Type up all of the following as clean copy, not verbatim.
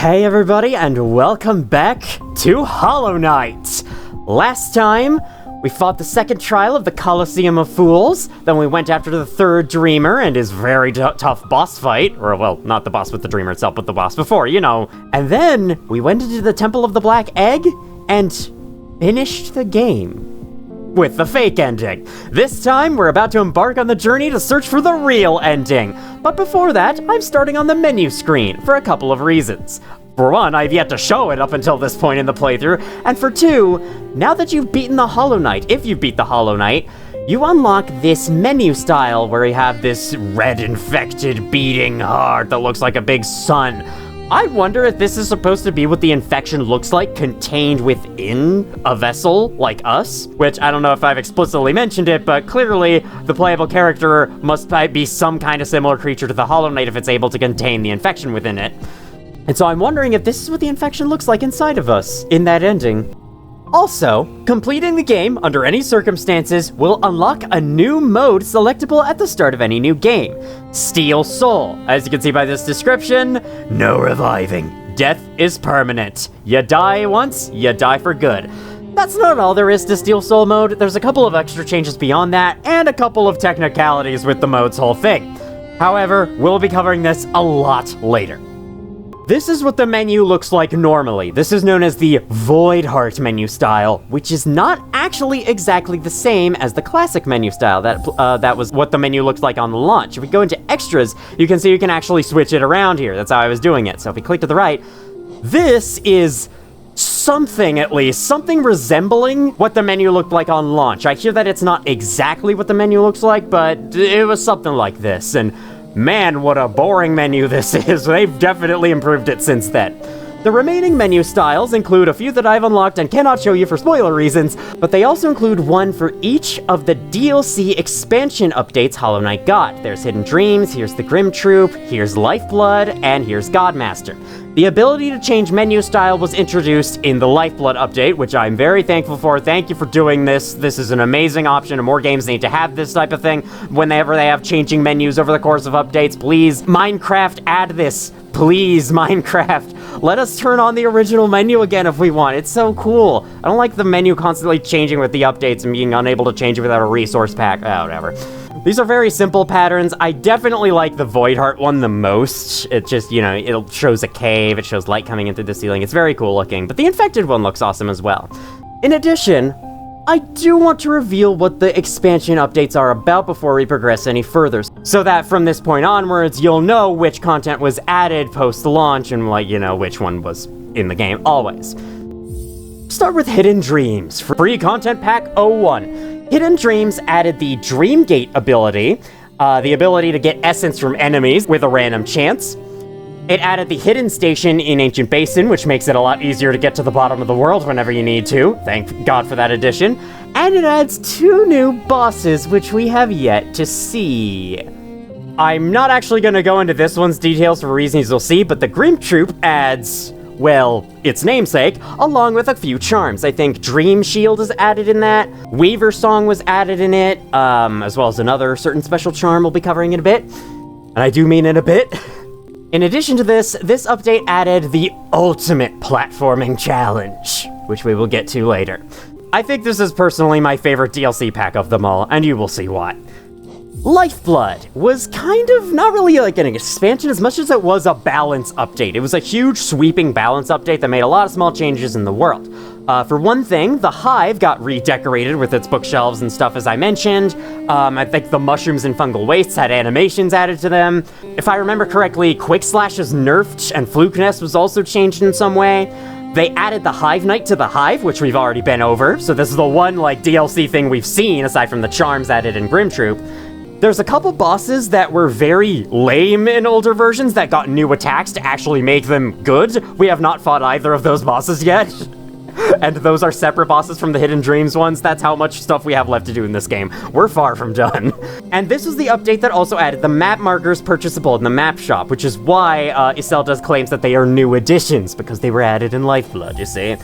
Hey everybody, and welcome back to Hollow Knight! Last time, we fought the second trial of the Colosseum of Fools, then we went after the third Dreamer and his very tough boss fight, or well, not the boss with the Dreamer itself, but the boss before, you know. And then, we went into the Temple of the Black Egg, and finished the game. With the fake ending. This time, we're about to embark on the journey to search for the real ending. But before that, I'm starting on the menu screen for a couple of reasons. For one, I've yet to show it up until this point in the playthrough, and for two, now that you've beaten the Hollow Knight, if you've beat the Hollow Knight, you unlock this menu style where you have this red infected beating heart that looks like a big sun. I wonder if this is supposed to be what the infection looks like contained within a vessel like us, which I don't know if I've explicitly mentioned it, but clearly the playable character must be some kind of similar creature to the Hollow Knight if it's able to contain the infection within it. And so I'm wondering if this is what the infection looks like inside of us in that ending. Also, completing the game under any circumstances will unlock a new mode selectable at the start of any new game. Steel Soul. As you can see by this description, no reviving. Death is permanent. You die once, you die for good. That's not all there is to Steel Soul mode. There's a couple of extra changes beyond that, and a couple of technicalities with the mode's whole thing. However, we'll be covering this a lot later. This is what the menu looks like normally. This is known as the Void Heart menu style, which is not actually exactly the same as the classic menu style. That was what the menu looked like on the launch. If we go into extras, you can see you can actually switch it around here. That's how I was doing it. So if we click to the right, this is something, at least, something resembling what the menu looked like on launch. I hear that it's not exactly what the menu looks like, but it was something like this, and man, what a boring menu this is. They've definitely improved it since then. The remaining menu styles include a few that I've unlocked and cannot show you for spoiler reasons, but they also include one for each of the DLC expansion updates Hollow Knight got. There's Hidden Dreams, here's the Grimm Troupe, here's Lifeblood, and here's Godmaster. The ability to change menu style was introduced in the Lifeblood update, which I'm very thankful for. Thank you for doing this. This is an amazing option, and more games need to have this type of thing. Whenever they have changing menus over the course of updates, please, Minecraft, add this. Please, Minecraft, let us turn on the original menu again if we want. It's so cool. I don't like the menu constantly changing with the updates and being unable to change it without a resource pack. Oh, whatever. These are very simple patterns. I definitely like the Void Heart one the most. It just, you know, it shows a cave, it shows light coming in through the ceiling. It's very cool looking, but the infected one looks awesome as well. In addition, I do want to reveal what the expansion updates are about before we progress any further, so that from this point onwards, you'll know which content was added post-launch and, like, you know, which one was in the game always. Start with Hidden Dreams, free content pack 01. Hidden Dreams added the Dreamgate ability, the ability to get essence from enemies with a random chance. It added the Hidden Station in Ancient Basin, which makes it a lot easier to get to the bottom of the world whenever you need to. Thank God for that addition. And it adds 2 new bosses, which we have yet to see. I'm not actually going to go into this one's details for reasons you'll see, but the Grimm Troupe adds, well, its namesake, along with a few charms. I think Dream Shield is added in that, Weaver Song was added in it, as well as another certain special charm we'll be covering in a bit. And I do mean in a bit. In addition to this update added the Ultimate Platforming Challenge, which we will get to later. I think this is personally my favorite DLC pack of them all, and you will see why. Lifeblood was kind of not really like an expansion as much as it was a balance update. It was a huge sweeping balance update that made a lot of small changes in the world. For one thing, the Hive got redecorated with its bookshelves and stuff, as I mentioned. I think the mushrooms and fungal wastes had animations added to them. If I remember correctly, Quick Slash is nerfed, and Fluke Nest was also changed in some way. They added the Hive Knight to the Hive, which we've already been over, so this is the one, like, DLC thing we've seen, aside from the charms added in Grimm Troupe. There's a couple bosses that were very lame in older versions that got new attacks to actually make them good. We have not fought either of those bosses yet. And those are separate bosses from the Hidden Dreams ones. That's how much stuff we have left to do in this game. We're far from done. And this was the update that also added the map markers purchasable in the map shop, which is why Iselda claims that they are new additions, because they were added in Lifeblood, you see.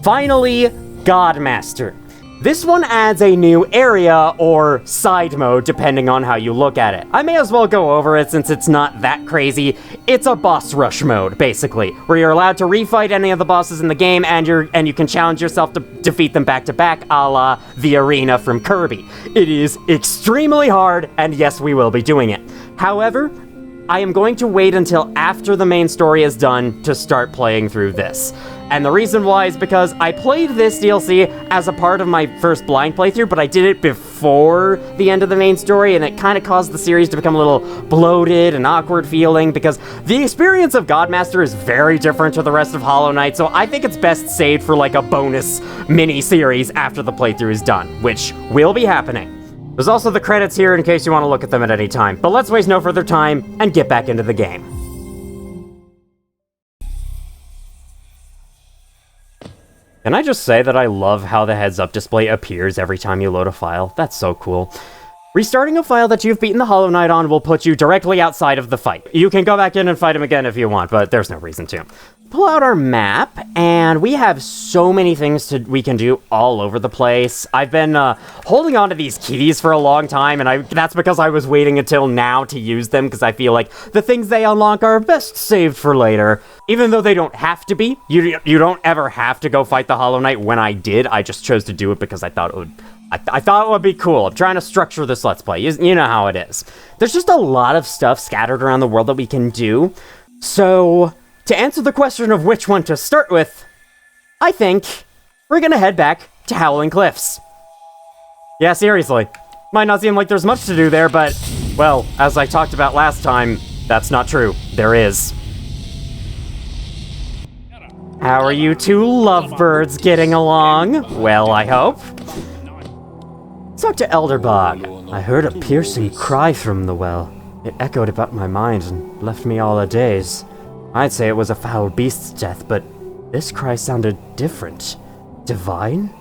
Finally, Godmaster. This one adds a new area or side mode depending on how you look at it. I may as well go over it since it's not that crazy. it's a boss rush mode, basically, where you're allowed to refight any of the bosses in the game, and you can challenge yourself to defeat them back to back, a la the arena from Kirby. It is extremely hard, and yes, we will be doing it. However, I am going to wait until after the main story is done to start playing through this. And the reason why is because I played this DLC as a part of my first blind playthrough, but I did it before the end of the main story, and it kind of caused the series to become a little bloated and awkward feeling, because the experience of Godmaster is very different to the rest of Hollow Knight, so I think it's best saved for like a bonus mini-series after the playthrough is done, which will be happening. There's also the credits here in case you want to look at them at any time, but let's waste no further time and get back into the game. Can I just say that I love how the heads-up display appears every time you load a file? That's so cool. Restarting a file that you've beaten the Hollow Knight on will put you directly outside of the fight. You can go back in and fight him again if you want, but there's no reason to. Pull out our map, and we have so many things we can do all over the place. I've been holding on to these keys for a long time, and that's because I was waiting until now to use them, because I feel like the things they unlock are best saved for later. Even though they don't have to be. You don't ever have to go fight the Hollow Knight. When I did, I just chose to do it because I thought it would... I thought it would be cool. I'm trying to structure this Let's Play. You know how it is. There's just a lot of stuff scattered around the world that we can do. So, to answer the question of which one to start with, I think we're gonna head back to Howling Cliffs. Yeah, seriously. Might not seem like there's much to do there, but, well, as I talked about last time, that's not true. There is. How are you two lovebirds getting along? Well, I hope. Let's talk to Elderbog. I heard a piercing cry from the well. It echoed about my mind and left me all a-daze. I'd say it was a foul beast's death, but this cry sounded different. Divine?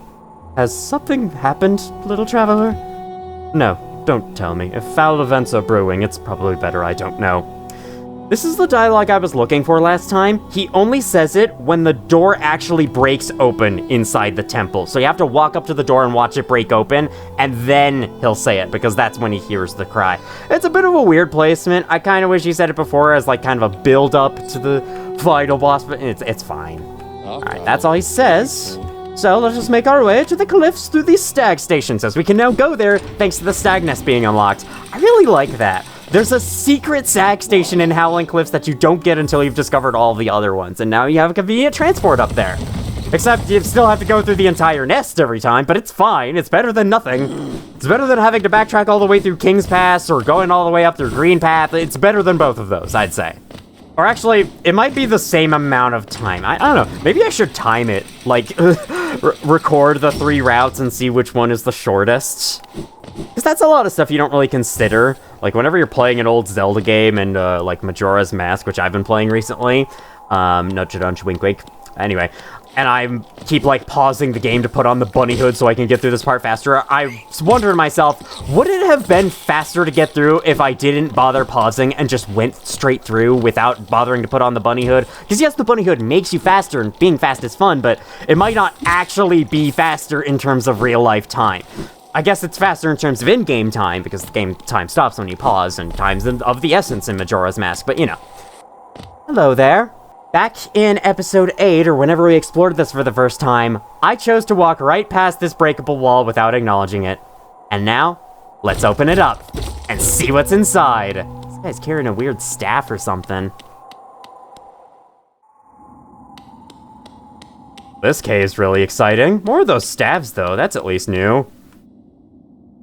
Has something happened, little traveler? No, don't tell me. If foul events are brewing, it's probably better I don't know. This is the dialogue I was looking for last time. He only says it when the door actually breaks open inside the temple. So you have to walk up to the door and watch it break open, and then he'll say it, because that's when he hears the cry. It's a bit of a weird placement. I kind of wish he said it before as like kind of a build-up to the final boss, but it's fine. Alright, that's all he says. So let's just make our way to the cliffs through these stag stations, as we can now go there thanks to the stag nest being unlocked. I really like that. There's a secret stag station in Howling Cliffs that you don't get until you've discovered all the other ones, and now you have a convenient transport up there. Except you still have to go through the entire nest every time, but it's fine. It's better than nothing. It's better than having to backtrack all the way through King's Pass or going all the way up through Greenpath. It's better than both of those, I'd say. Or actually, it might be the same amount of time. I don't know. Maybe I should time it. Like, record the 3 routes and see which one is the shortest. Because that's a lot of stuff you don't really consider. Like, whenever you're playing an old Zelda game and, like, Majora's Mask, which I've been playing recently. Nudge nudge, wink wink. Anyway. And I keep, like, pausing the game to put on the bunny hood so I can get through this part faster. I wondered to myself, would it have been faster to get through if I didn't bother pausing and just went straight through without bothering to put on the bunny hood? Because yes, the bunny hood makes you faster, and being fast is fun, but it might not actually be faster in terms of real-life time. I guess it's faster in terms of in-game time, because the game time stops when you pause, and time's of the essence in Majora's Mask, but you know. Hello there. Back in episode 8, or whenever we explored this for the first time, I chose to walk right past this breakable wall without acknowledging it. And now, let's open it up and see what's inside. This guy's carrying a weird staff or something. This cave's really exciting. More of those staves, though. That's at least new.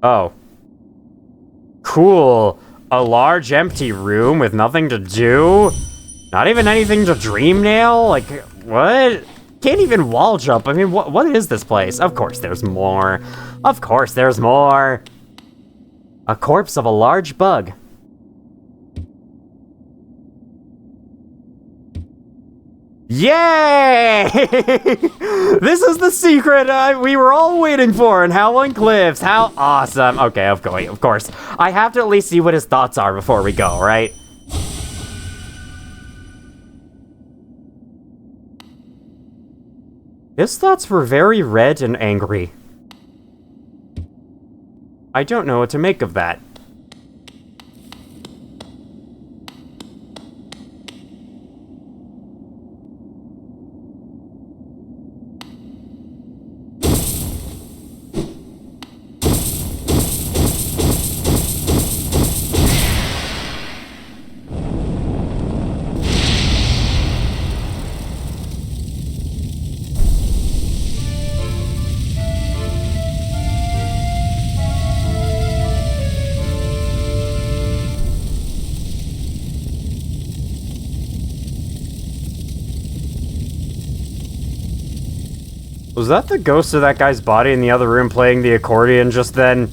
Oh. Cool. A large empty room with nothing to do? Not even anything to dream nail? Like, what? Can't even wall jump. I mean, what is this place? Of course there's more. Of course there's more. A corpse of a large bug. Yay! This is the secret we were all waiting for in Howling Cliffs. How awesome. Okay, of course. I have to at least see what his thoughts are before we go, right? His thoughts were very red and angry. I don't know what to make of that. Was that the ghost of that guy's body in the other room playing the accordion just then?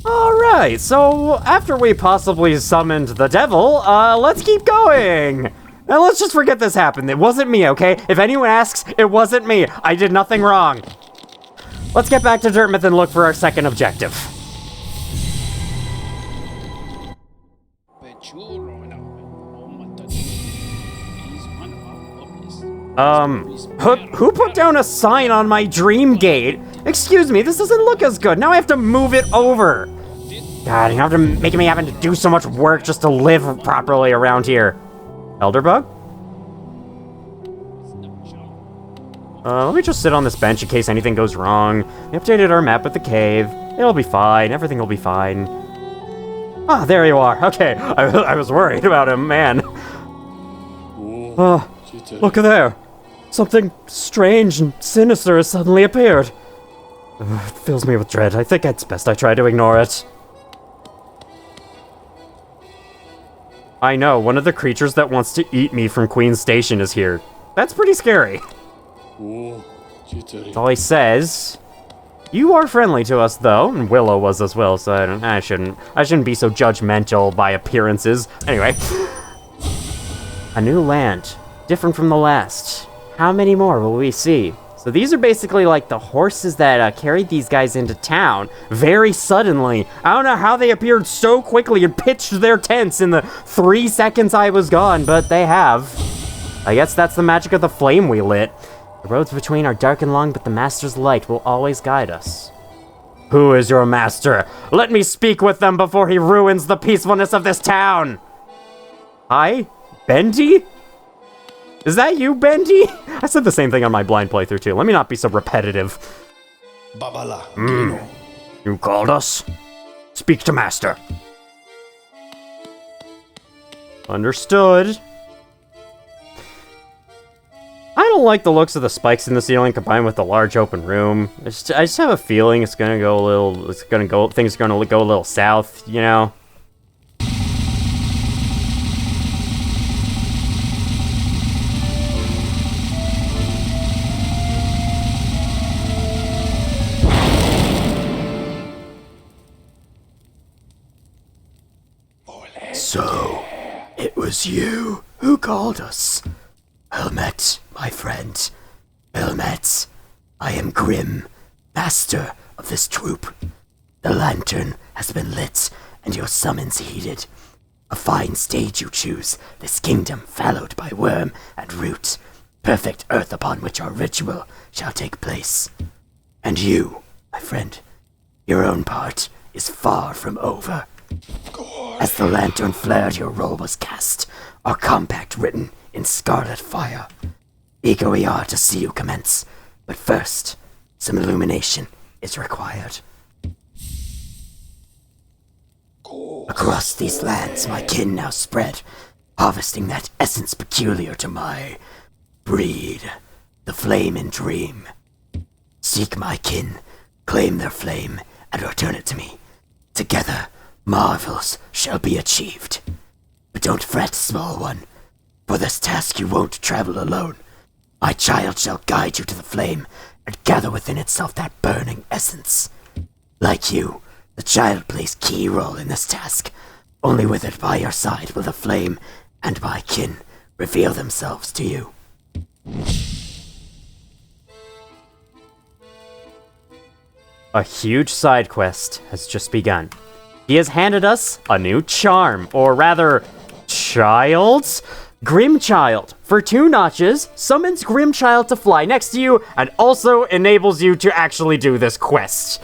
Alright, so after we possibly summoned the devil, let's keep going! Now let's just forget this happened. It wasn't me, okay? If anyone asks, it wasn't me. I did nothing wrong. Let's get back to Dirtmouth and look for our second objective. Who put down a sign on my dream gate? Excuse me, this doesn't look as good. Now I have to move it over. God, you have to make me having to do so much work just to live properly around here. Elderbug? Let me just sit on this bench in case anything goes wrong. We updated our map with the cave. It'll be fine. Everything will be fine. Ah, there you are. Okay, I was worried about him, man. Look at there. Something strange and sinister has suddenly appeared. It fills me with dread. I think it's best I try to ignore it. I know, one of the creatures that wants to eat me from Queen's Station is here. That's pretty scary. That's all he says. You are friendly to us, though, and Willow was as well, so I shouldn't be so judgmental by appearances. Anyway. A new land. Different from the last. How many more will we see? So these are basically like the horses that carried these guys into town very suddenly. I don't know how they appeared so quickly and pitched their tents in the 3 seconds I was gone, but they have. I guess that's the magic of the flame we lit. The roads between are dark and long, but the master's light will always guide us. Who is your master? Let me speak with them before he ruins the peacefulness of this town. Hi? Bendy? Is that you, Bendy? I said the same thing on my blind playthrough, too. Let me not be so repetitive. You called us? Speak to Master. Understood. I don't like the looks of the spikes in the ceiling combined with the large open room. I just have a feeling things are gonna go a little south, you know? So, it was you who called us. Helmet, my friend. Helmet, I am Grimm, master of this troupe. The lantern has been lit, and your summons heeded. A fine stage you choose, this kingdom fallowed by worm and root. Perfect earth upon which our ritual shall take place. And you, my friend, your own part is far from over. As the lantern flared, your role was cast, our compact written in scarlet fire. Eager we are to see you commence, but first, some illumination is required. Across these lands my kin now spread, harvesting that essence peculiar to my breed, the flame and dream. Seek my kin, claim their flame, and return it to me. Together, marvels shall be achieved. But don't fret, small one. For this task you won't travel alone. My child shall guide you to the flame and gather within itself that burning essence. Like you, the child plays key role in this task. Only with it by your side will the flame and my kin reveal themselves to you. A huge side quest has just begun. He has handed us a new charm, or rather, child? Grimchild. For 2 notches, summons Grimchild to fly next to you, and also enables you to actually do this quest.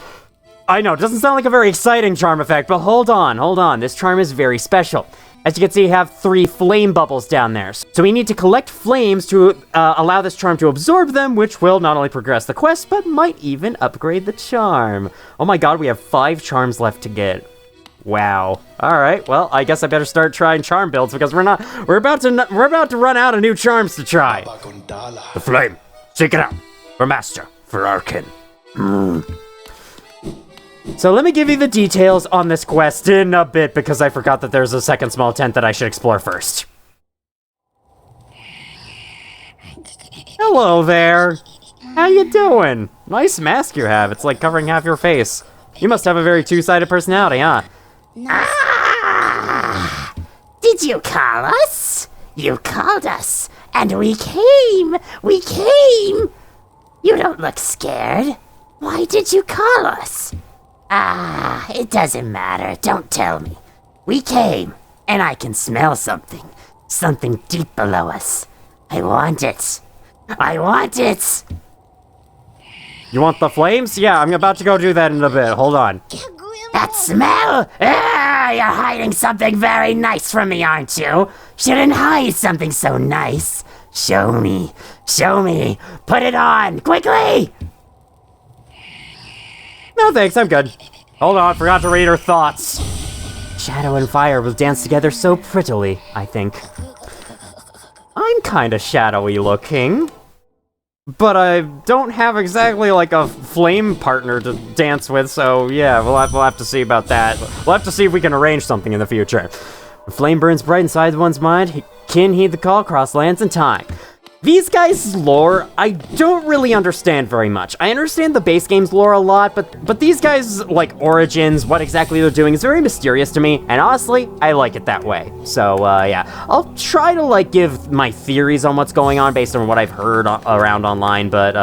I know, it doesn't sound like a very exciting charm effect, but hold on. This charm is very special. As you can see, you have 3 flame bubbles down there. So we need to collect flames to allow this charm to absorb them, which will not only progress the quest, but might even upgrade the charm. Oh my god, we have 5 charms left to get. Wow. Alright, well, I guess I better start trying charm builds, because we're about to run out of new charms to try. The flame. Seek it out. For master. For our kin. So let me give you the details on this quest in a bit, because I forgot that there's a second small tent that I should explore first. Hello there. How you doing? Nice mask you have. It's like covering half your face. You must have a very two-sided personality, huh? Ah! Did you call us? You called us, and we came! We came! You don't look scared. Why did you call us? Ah, it doesn't matter. Don't tell me. We came, and I can smell something. Something deep below us. I want it. I want it! You want the flames? Yeah, I'm about to go do that in a bit. Hold on. That smell? Ah, you're hiding something very nice from me, aren't you? Shouldn't hide something so nice. Show me. Show me. Put it on, quickly! No thanks, I'm good. Hold on, forgot to read her thoughts. Shadow and fire will dance together so prettily, I think. I'm kinda shadowy looking. But I don't have exactly like a flame partner to dance with, so yeah, we'll have to see about that. We'll have to see if we can arrange something in the future. When flame burns bright inside one's mind, kin heed the call across lands and time. These guys' lore, I don't really understand very much. I understand the base game's lore a lot, but these guys' like origins, what exactly they're doing is very mysterious to me, and honestly, I like it that way. So yeah, I'll try to like give my theories on what's going on based on what I've heard around online, but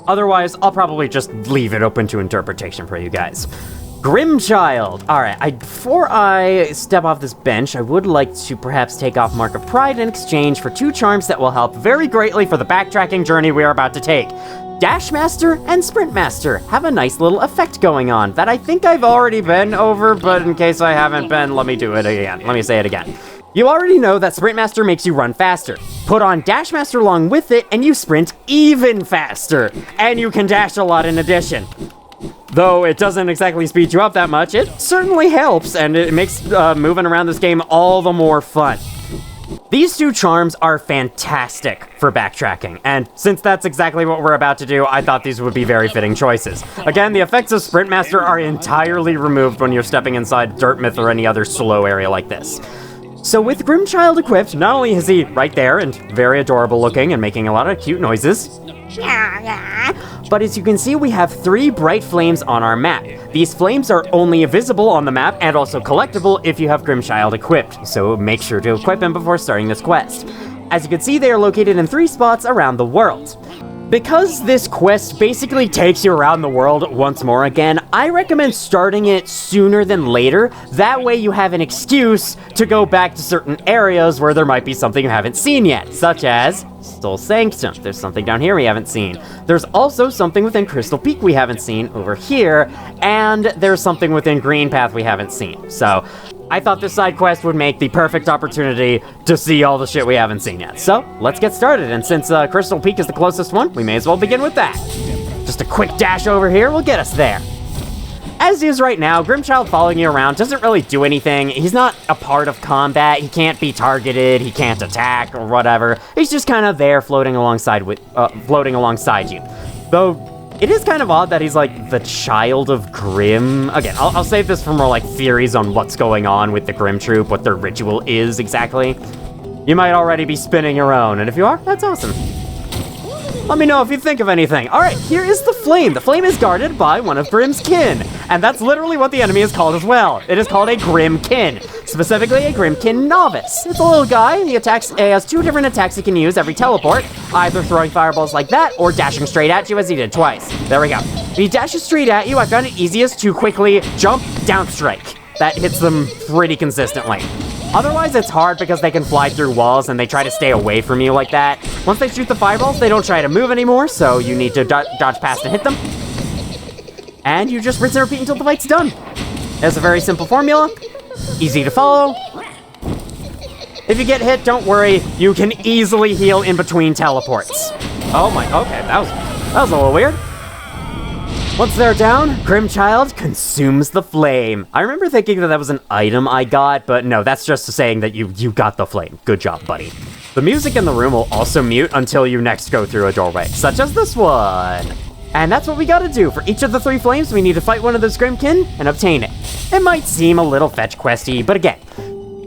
otherwise, I'll probably just leave it open to interpretation for you guys. Grimm Child! Alright, before I step off this bench, I would like to perhaps take off Mark of Pride in exchange for 2 charms that will help very greatly for the backtracking journey we are about to take. Dash Master and Sprint Master have a nice little effect going on that I think I've already been over, but in case I haven't been, let me do it again. Let me say it again. You already know that Sprint Master makes you run faster. Put on Dash Master along with it, and you sprint even faster. And you can dash a lot in addition. Though it doesn't exactly speed you up that much, it certainly helps, and it makes moving around this game all the more fun. These 2 charms are fantastic for backtracking, and since that's exactly what we're about to do, I thought these would be very fitting choices. Again, the effects of Sprint Master are entirely removed when you're stepping inside Dirt Myth or any other slow area like this. So with Grimm Child equipped, not only is he right there and very adorable looking and making a lot of cute noises, but as you can see, we have 3 bright flames on our map. These flames are only visible on the map and also collectible if you have Grimm Child equipped, so make sure to equip him before starting this quest. As you can see, they are located in 3 spots around the world. Because this quest basically takes you around the world once more again, I recommend starting it sooner than later. That way you have an excuse to go back to certain areas where there might be something you haven't seen yet, such as Sanctum. There's something down here we haven't seen. There's also something within Crystal Peak we haven't seen over here, and there's something within Greenpath we haven't seen. So I thought this side quest would make the perfect opportunity to see all the shit we haven't seen yet. So let's get started, and since Crystal Peak is the closest one, we may as well begin with that. Just a quick dash over here will get us there. As is right now, Grimm Child following you around doesn't really do anything. He's not a part of combat. He can't be targeted. He can't attack or whatever. He's just kind of there floating alongside you. Though it is kind of odd that he's like the child of Grimm. Again, I'll save this for more like theories on what's going on with the Grimm Troupe, what their ritual is exactly. You might already be spinning your own, and if you are, that's awesome. Let me know if you think of anything. Alright, here is the flame. The flame is guarded by one of Grimm's kin. And that's literally what the enemy is called as well. It is called a Grimm kin. Specifically, a Grimm kin novice. It's a little guy. He has 2 different attacks he can use every teleport. Either throwing fireballs like that, or dashing straight at you as he did twice. There we go. If he dashes straight at you, I found it easiest to quickly jump down strike. That hits them pretty consistently. Otherwise, it's hard because they can fly through walls and they try to stay away from you like that. Once they shoot the fireballs, they don't try to move anymore, so you need to dodge past and hit them. And you just rinse and repeat until the fight's done. It's a very simple formula, easy to follow. If you get hit, don't worry, you can easily heal in between teleports. Oh my, okay, that was a little weird. Once they're down, Grimm Child consumes the flame. I remember thinking that was an item I got, but no, that's just saying that you got the flame. Good job, buddy. The music in the room will also mute until you next go through a doorway, such as this one. And that's what we gotta do. For each of the 3 flames, we need to fight one of those Grimmkin and obtain it. It might seem a little fetch questy, but again,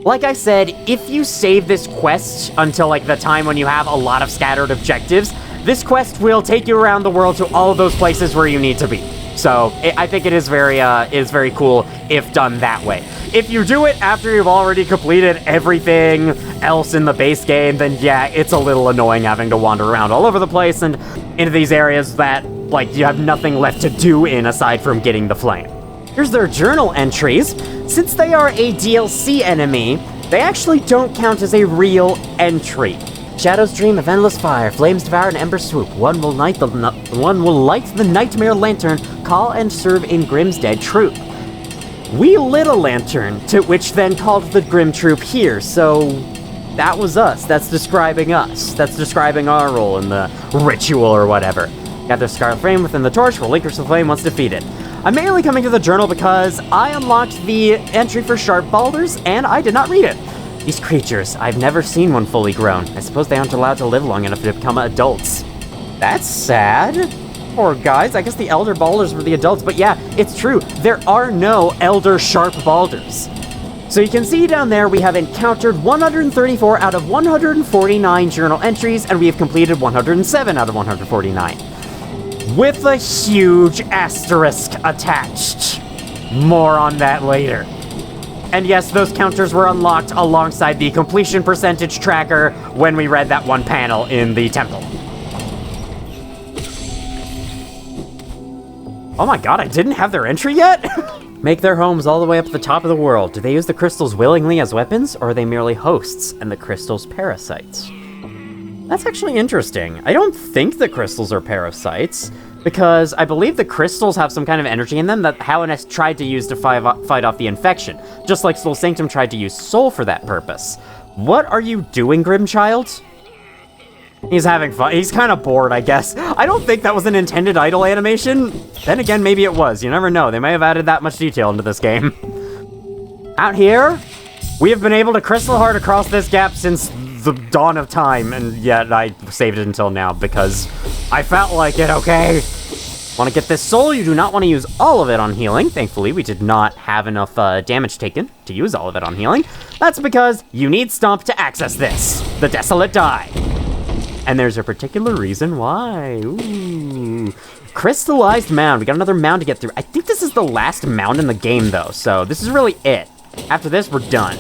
like I said, if you save this quest until like the time when you have a lot of scattered objectives, this quest will take you around the world to all of those places where you need to be. So I think it is very cool if done that way. If you do it after you've already completed everything else in the base game, then yeah, it's a little annoying having to wander around all over the place and into these areas that, like, you have nothing left to do in aside from getting the flame. Here's their journal entries. Since they are a DLC enemy, they actually don't count as a real entry. Shadows dream of endless fire, flames devour and embers swoop. One will light the nightmare lantern, call and serve in Grimm's dead troupe. We lit a lantern, to which then called the Grimm troupe here, so that was us. That's describing us. That's describing our role in the ritual or whatever. Gather scarlet flame within the torch, relinquish the flame once defeated. I'm mainly coming to the journal because I unlocked the entry for sharp boulders, and I did not read it. These creatures, I've never seen one fully grown. I suppose they aren't allowed to live long enough to become adults. That's sad. Poor guys, I guess the elder boulders were the adults, but yeah, it's true. There are no elder sharp boulders. So you can see down there we have encountered 134 out of 149 journal entries, and we have completed 107 out of 149. With a huge asterisk attached. More on that later. And yes, those counters were unlocked alongside the completion percentage tracker when we read that one panel in the temple. Oh my god, I didn't have their entry yet? Make their homes all the way up to the top of the world. Do they use the crystals willingly as weapons, or are they merely hosts and the crystals parasites? That's actually interesting. I don't think the crystals are parasites, because I believe the crystals have some kind of energy in them that Hallownest tried to use to fight off the infection, just like Sanctum tried to use Soul for that purpose. What are you doing, Grimchild? He's having fun. He's kind of bored, I guess. I don't think that was an intended idle animation. Then again, maybe it was. You never know. They may have added that much detail into this game. Out here, we have been able to crystal heart across this gap since the dawn of time, and yet I saved it until now because I felt like it, okay? Want to get this soul? You do not want to use all of it on healing. Thankfully, we did not have enough damage taken to use all of it on healing. That's because you need Stomp to access this, the Desolate Die. And there's a particular reason why. Ooh. Crystallized mound. We got another mound to get through. I think this is the last mound in the game, though, so this is really it. After this, we're done.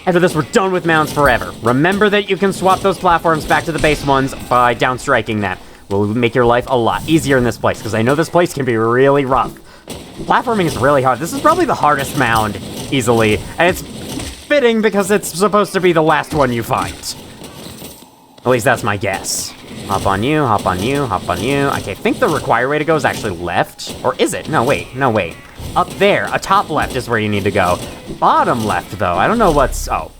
After this, we're done with mounds forever. Remember that you can swap those platforms back to the base ones by downstriking them. Will make your life a lot easier in this place, because I know this place can be really rough. Platforming is really hard. This is probably the hardest mound, easily, and it's fitting because it's supposed to be the last one you find. At least that's my guess. Hop on you, hop on you, hop on you. Okay, I think the required way to go is actually left. Or is it? No, wait. Up there, a top left is where you need to go. Bottom left, though. I don't know what's... Oh.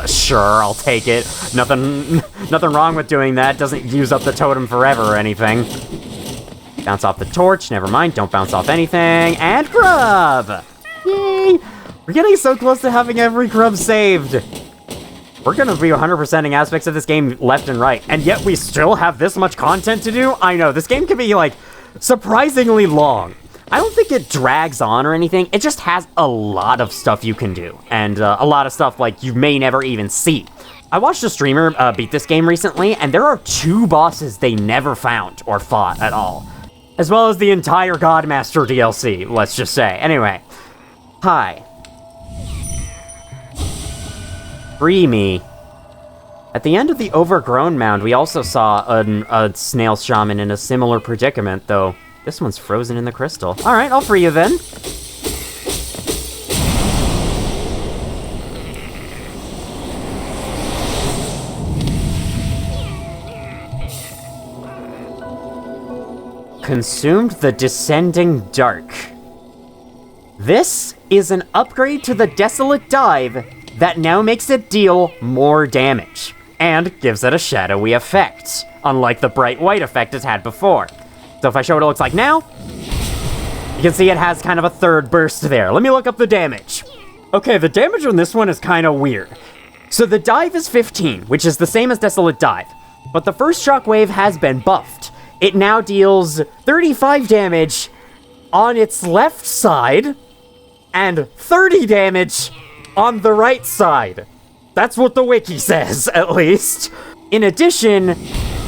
Sure, I'll take it. Nothing wrong with doing that. Doesn't use up the totem forever or anything. Bounce off the torch. Never mind. Don't bounce off anything. And grub! Yay! We're getting so close to having every grub saved. We're gonna be 100%ing aspects of this game left and right, and yet we still have this much content to do? I know, this game can be, like, surprisingly long. I don't think it drags on or anything, it just has a lot of stuff you can do, and a lot of stuff, like, you may never even see. I watched a streamer beat this game recently, and there are 2 bosses they never found or fought at all. As well as the entire Godmaster DLC, let's just say. Anyway. Hi. Free me. At the end of the overgrown mound, we also saw a snail shaman in a similar predicament, though this one's frozen in the crystal. Alright, I'll free you then. Consumed the Descending Dark. This is an upgrade to the Desolate Dive that now makes it deal more damage, and gives it a shadowy effect, unlike the bright white effect it's had before. So if I show what it looks like now, you can see it has kind of a third burst there. Let me look up the damage. Okay, the damage on this one is kind of weird. So the dive is 15, which is the same as Desolate Dive, but the first shockwave has been buffed. It now deals 35 damage on its left side, and 30 damage on the right side. That's what the wiki says, at least. In addition,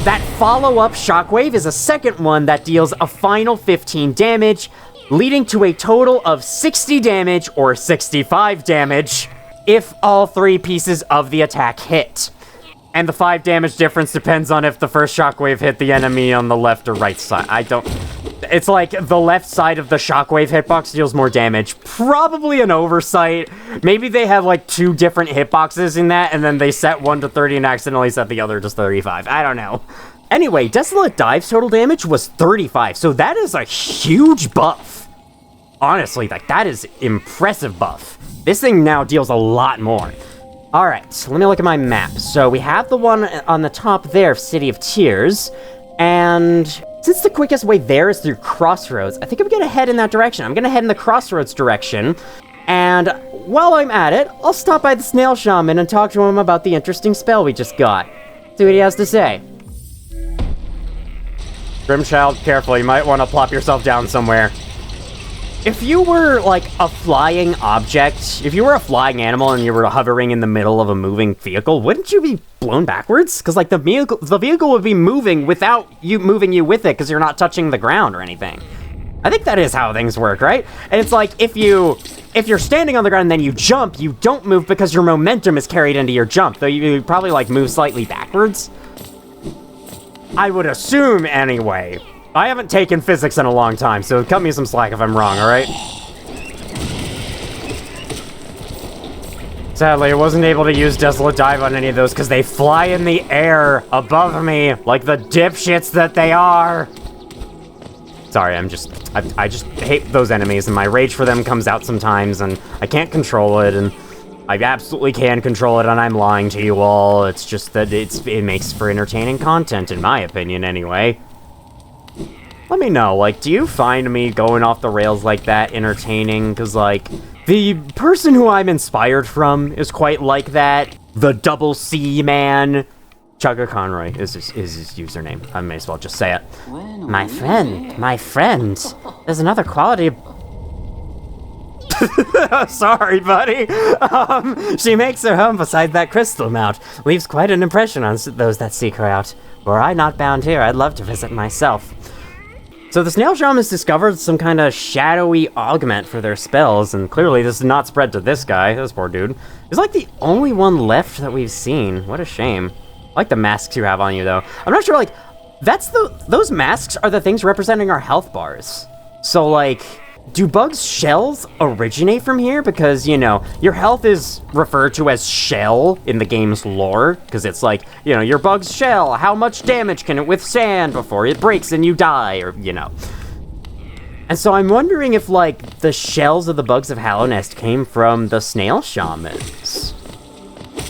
that follow-up shockwave is a second one that deals a final 15 damage, leading to a total of 60 damage or 65 damage if all 3 pieces of the attack hit. And the 5 damage difference depends on if the first shockwave hit the enemy on the left or right side. It's like the left side of the shockwave hitbox deals more damage. Probably an oversight. Maybe they have like 2 different hitboxes in that, and then they set one to 30 and accidentally set the other to 35. I don't know. Anyway, Desolate Dive's total damage was 35, so that is a huge buff. Honestly, like, that is impressive buff. This thing now deals a lot more. Alright, so let me look at my map. So we have the one on the top there, City of Tears, and since the quickest way there is through Crossroads, I think I'm gonna head in that direction. I'm gonna head in the Crossroads direction, and while I'm at it, I'll stop by the Snail Shaman and talk to him about the interesting spell we just got. See what he has to say. Grimchild, careful, you might want to plop yourself down somewhere. If you were, like, a flying object, if you were a flying animal and you were hovering in the middle of a moving vehicle, wouldn't you be blown backwards? Because, like, the vehicle would be moving without you moving you with it because you're not touching the ground or anything. I think that is how things work, right? And it's like, if you're standing on the ground and then you jump, you don't move because your momentum is carried into your jump, though you probably, like, move slightly backwards. I would assume, anyway. I haven't taken physics in a long time, so cut me some slack if I'm wrong, alright? Sadly, I wasn't able to use Desolate Dive on any of those because they fly in the air above me like the dipshits that they are. Sorry, I just hate those enemies, and my rage for them comes out sometimes, and I can't control it, and I absolutely can control it, and I'm lying to you all. It's just that it makes for entertaining content, in my opinion, anyway. Let me know, like, do you find me going off the rails like that entertaining? Because, like, the person who I'm inspired from is quite like that. The Double C Man. Chugga Conroy is his username. I may as well just say it. My friend, there's another quality. Sorry, buddy. She makes her home beside that crystal mount. Leaves quite an impression on those that seek her out. Were I not bound here, I'd love to visit myself. So the Snail Shaman has discovered some kind of shadowy augment for their spells, and clearly this did not spread to this guy, this poor dude. He's like the only one left that we've seen. What a shame. I like the masks you have on you, though. I'm not sure, like, those masks are the things representing our health bars. So, like, do bugs' shells originate from here? Because, you know, your health is referred to as shell in the game's lore, because it's like, you know, your bug's shell, how much damage can it withstand before it breaks and you die, or, you know. And so I'm wondering if, like, the shells of the bugs of Hallownest came from the Snail Shamans.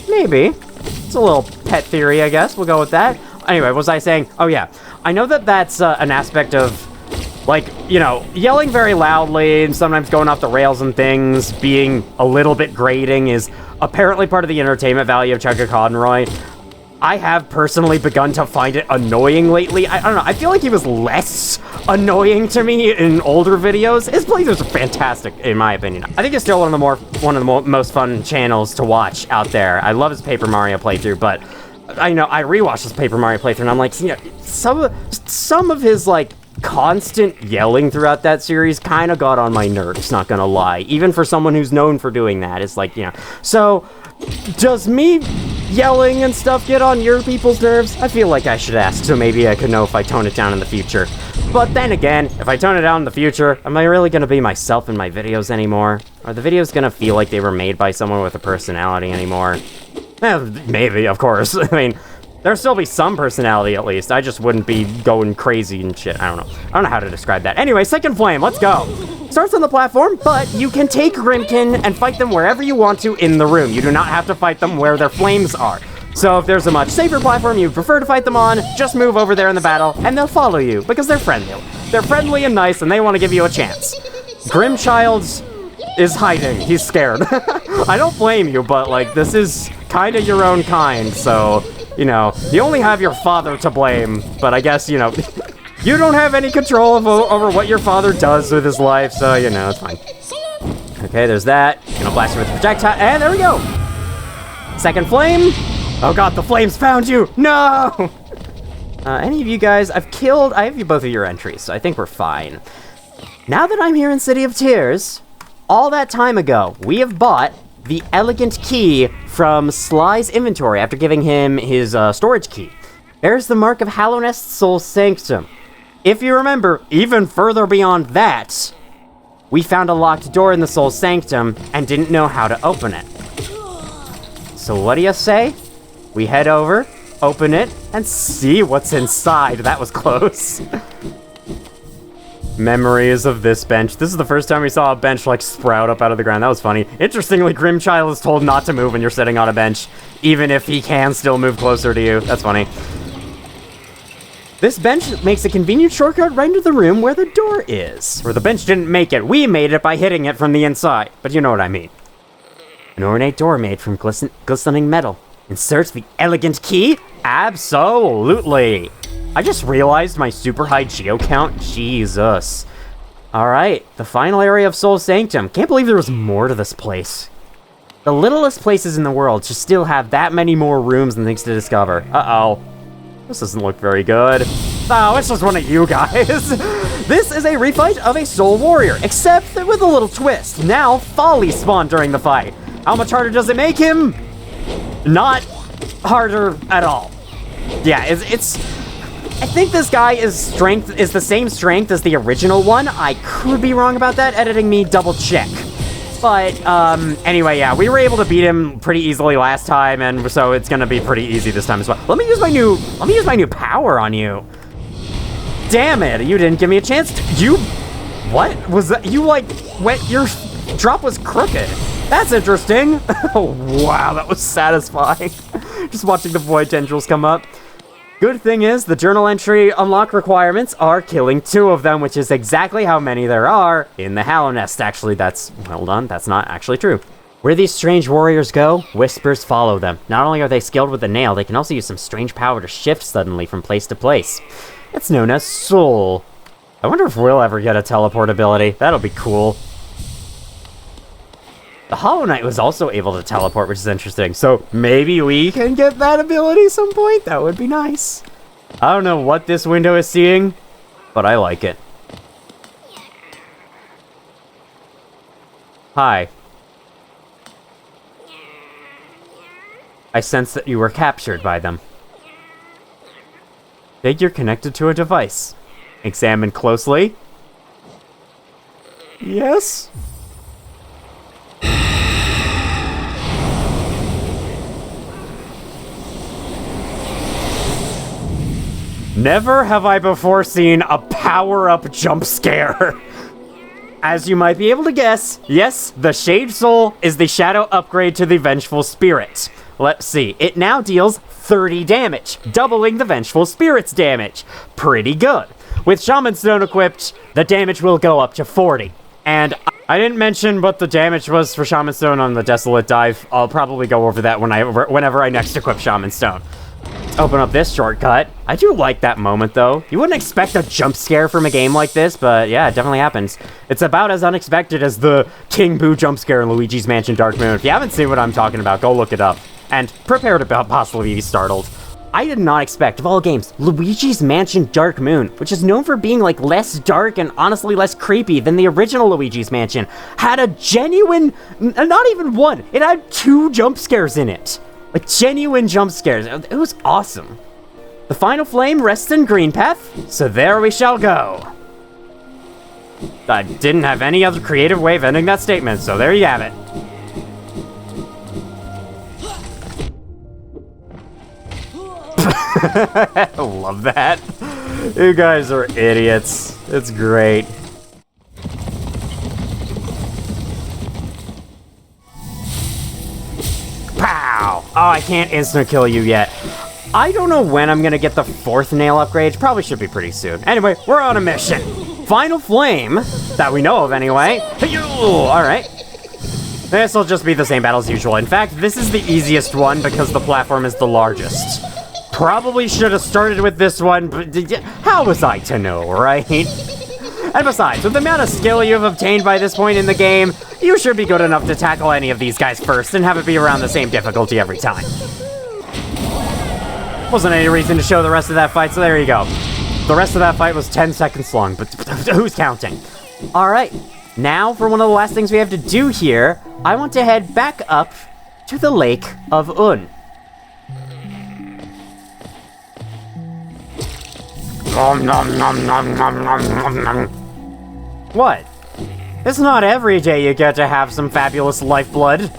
Maybe. It's a little pet theory, I guess. We'll go with that. Anyway, what was I saying? Oh, yeah. I know that that's an aspect of, like, you know, yelling very loudly and sometimes going off the rails and things, being a little bit grating is apparently part of the entertainment value of Chugga Conroy. I have personally begun to find it annoying lately. I don't know, I feel like he was less annoying to me in older videos. His playthroughs are fantastic, in my opinion. I think it's still one of the most fun channels to watch out there. I love his Paper Mario playthrough, but I know I rewatched his Paper Mario playthrough and I'm like, you know, some of his, like, constant yelling throughout that series kind of got on my nerves, not gonna lie. Even for someone who's known for doing that, it's like, you know. So, does me yelling and stuff get on your people's nerves? I feel like I should ask, so maybe I could know if I tone it down in the future. But then again, if I tone it down in the future, am I really gonna be myself in my videos anymore? Are the videos gonna feel like they were made by someone with a personality anymore? Maybe, of course. I mean, there'll still be some personality, at least. I just wouldn't be going crazy and shit. I don't know how to describe that. Anyway, Second Flame, let's go. Starts on the platform, but you can take Grimmkin and fight them wherever you want to in the room. You do not have to fight them where their flames are. So if there's a much safer platform you prefer to fight them on, just move over there in the battle, and they'll follow you, because they're friendly. They're friendly and nice, and they want to give you a chance. Grimchild is hiding. He's scared. I don't blame you, but, like, this is kind of your own kind, so, you know, you only have your father to blame, but I guess, you know, you don't have any control over what your father does with his life, so, you know, it's fine. Okay, there's that. Gonna blast it with the projectile, and there we go! Second Flame. Oh god, the flames found you! No! Any of you guys, I have you both of your entries, so I think we're fine. Now that I'm here in City of Tears, all that time ago, we have bought the elegant key from Sly's inventory after giving him his storage key. There's the mark of Hallownest's Soul Sanctum. If you remember, even further beyond that, we found a locked door in the Soul Sanctum and didn't know how to open it. So what do you say? We head over, open it, and see what's inside. That was close. Memories of this bench. This is the first time we saw a bench, like, sprout up out of the ground. That was funny. Interestingly, Grimchild is told not to move when you're sitting on a bench, even if he can still move closer to you. That's funny. This bench makes a convenient shortcut right into the room where the door is. Or the bench didn't make it. We made it by hitting it from the inside. But you know what I mean. An ornate door made from glistening metal. Insert the elegant key? Absolutely. I just realized my super high geo count. Jesus. Alright, the final area of Soul Sanctum. Can't believe there was more to this place. The littlest places in the world should still have that many more rooms and things to discover. Uh-oh. This doesn't look very good. Oh, it's just one of you guys. This is a refight of a Soul Warrior, except with a little twist. Now, Folly spawned during the fight. How much harder does it make him? Not harder at all. Yeah, it's I think this guy is the same strength as the original one. I could be wrong about that. Editing me, double check. But anyway, yeah, we were able to beat him pretty easily last time, and so it's gonna be pretty easy this time as well. Let me use my new power on you. Damn it, you didn't give me a chance to. What was that? You like your drop was crooked. That's interesting. Oh wow, that was satisfying. Just watching the void tendrils come up. Good thing is, the journal entry unlock requirements are killing 2 of them, which is exactly how many there are in the Hallownest. Actually, hold on, that's not actually true. Where these strange warriors go, whispers follow them. Not only are they skilled with the nail, they can also use some strange power to shift suddenly from place to place. It's known as Soul. I wonder if we'll ever get a teleport ability. That'll be cool. The Hollow Knight was also able to teleport, which is interesting. So maybe we can get that ability some point? That would be nice. I don't know what this window is seeing, but I like it. Hi. I sense that you were captured by them. Figure connected to a device. Examine closely. Yes? Never have I before seen a power-up jump scare. As you might be able to guess, yes, the Shade Soul is the shadow upgrade to the Vengeful Spirit. Let's see, it now deals 30 damage, doubling the Vengeful Spirit's damage. Pretty good. With Shaman Stone equipped, the damage will go up to 40. And I didn't mention what the damage was for Shaman Stone on the Desolate Dive. I'll probably go over that whenever I next equip Shaman Stone. Open up this shortcut. I do like that moment, though. You wouldn't expect a jump scare from a game like this, but yeah, it definitely happens. It's about as unexpected as the King Boo jump scare in Luigi's Mansion Dark Moon. If you haven't seen what I'm talking about, go look it up. And prepare to possibly be startled. I did not expect, of all games, Luigi's Mansion Dark Moon, which is known for being, like, less dark and honestly less creepy than the original Luigi's Mansion, had a genuine, not even one, it had 2 jump scares in it. Like, genuine jump scares. It was awesome. The final flame rests in Greenpath, so there we shall go. I didn't have any other creative way of ending that statement, so there you have it. I love that. You guys are idiots. It's great. Pow! Oh, I can't instant-kill you yet. I don't know when I'm gonna get the 4th nail upgrade. Probably should be pretty soon. Anyway, we're on a mission. Final flame, that we know of anyway. Alright. This will just be the same battle as usual. In fact, this is the easiest one because the platform is the largest. Probably should have started with this one, but how was I to know, right? And besides, with the amount of skill you have obtained by this point in the game, you should be good enough to tackle any of these guys first and have it be around the same difficulty every time. Wasn't any reason to show the rest of that fight, so there you go. The rest of that fight was 10 seconds long, but who's counting? Alright, now for one of the last things we have to do here, I want to head back up to the Lake of Un. What? It's not every day you get to have some fabulous lifeblood.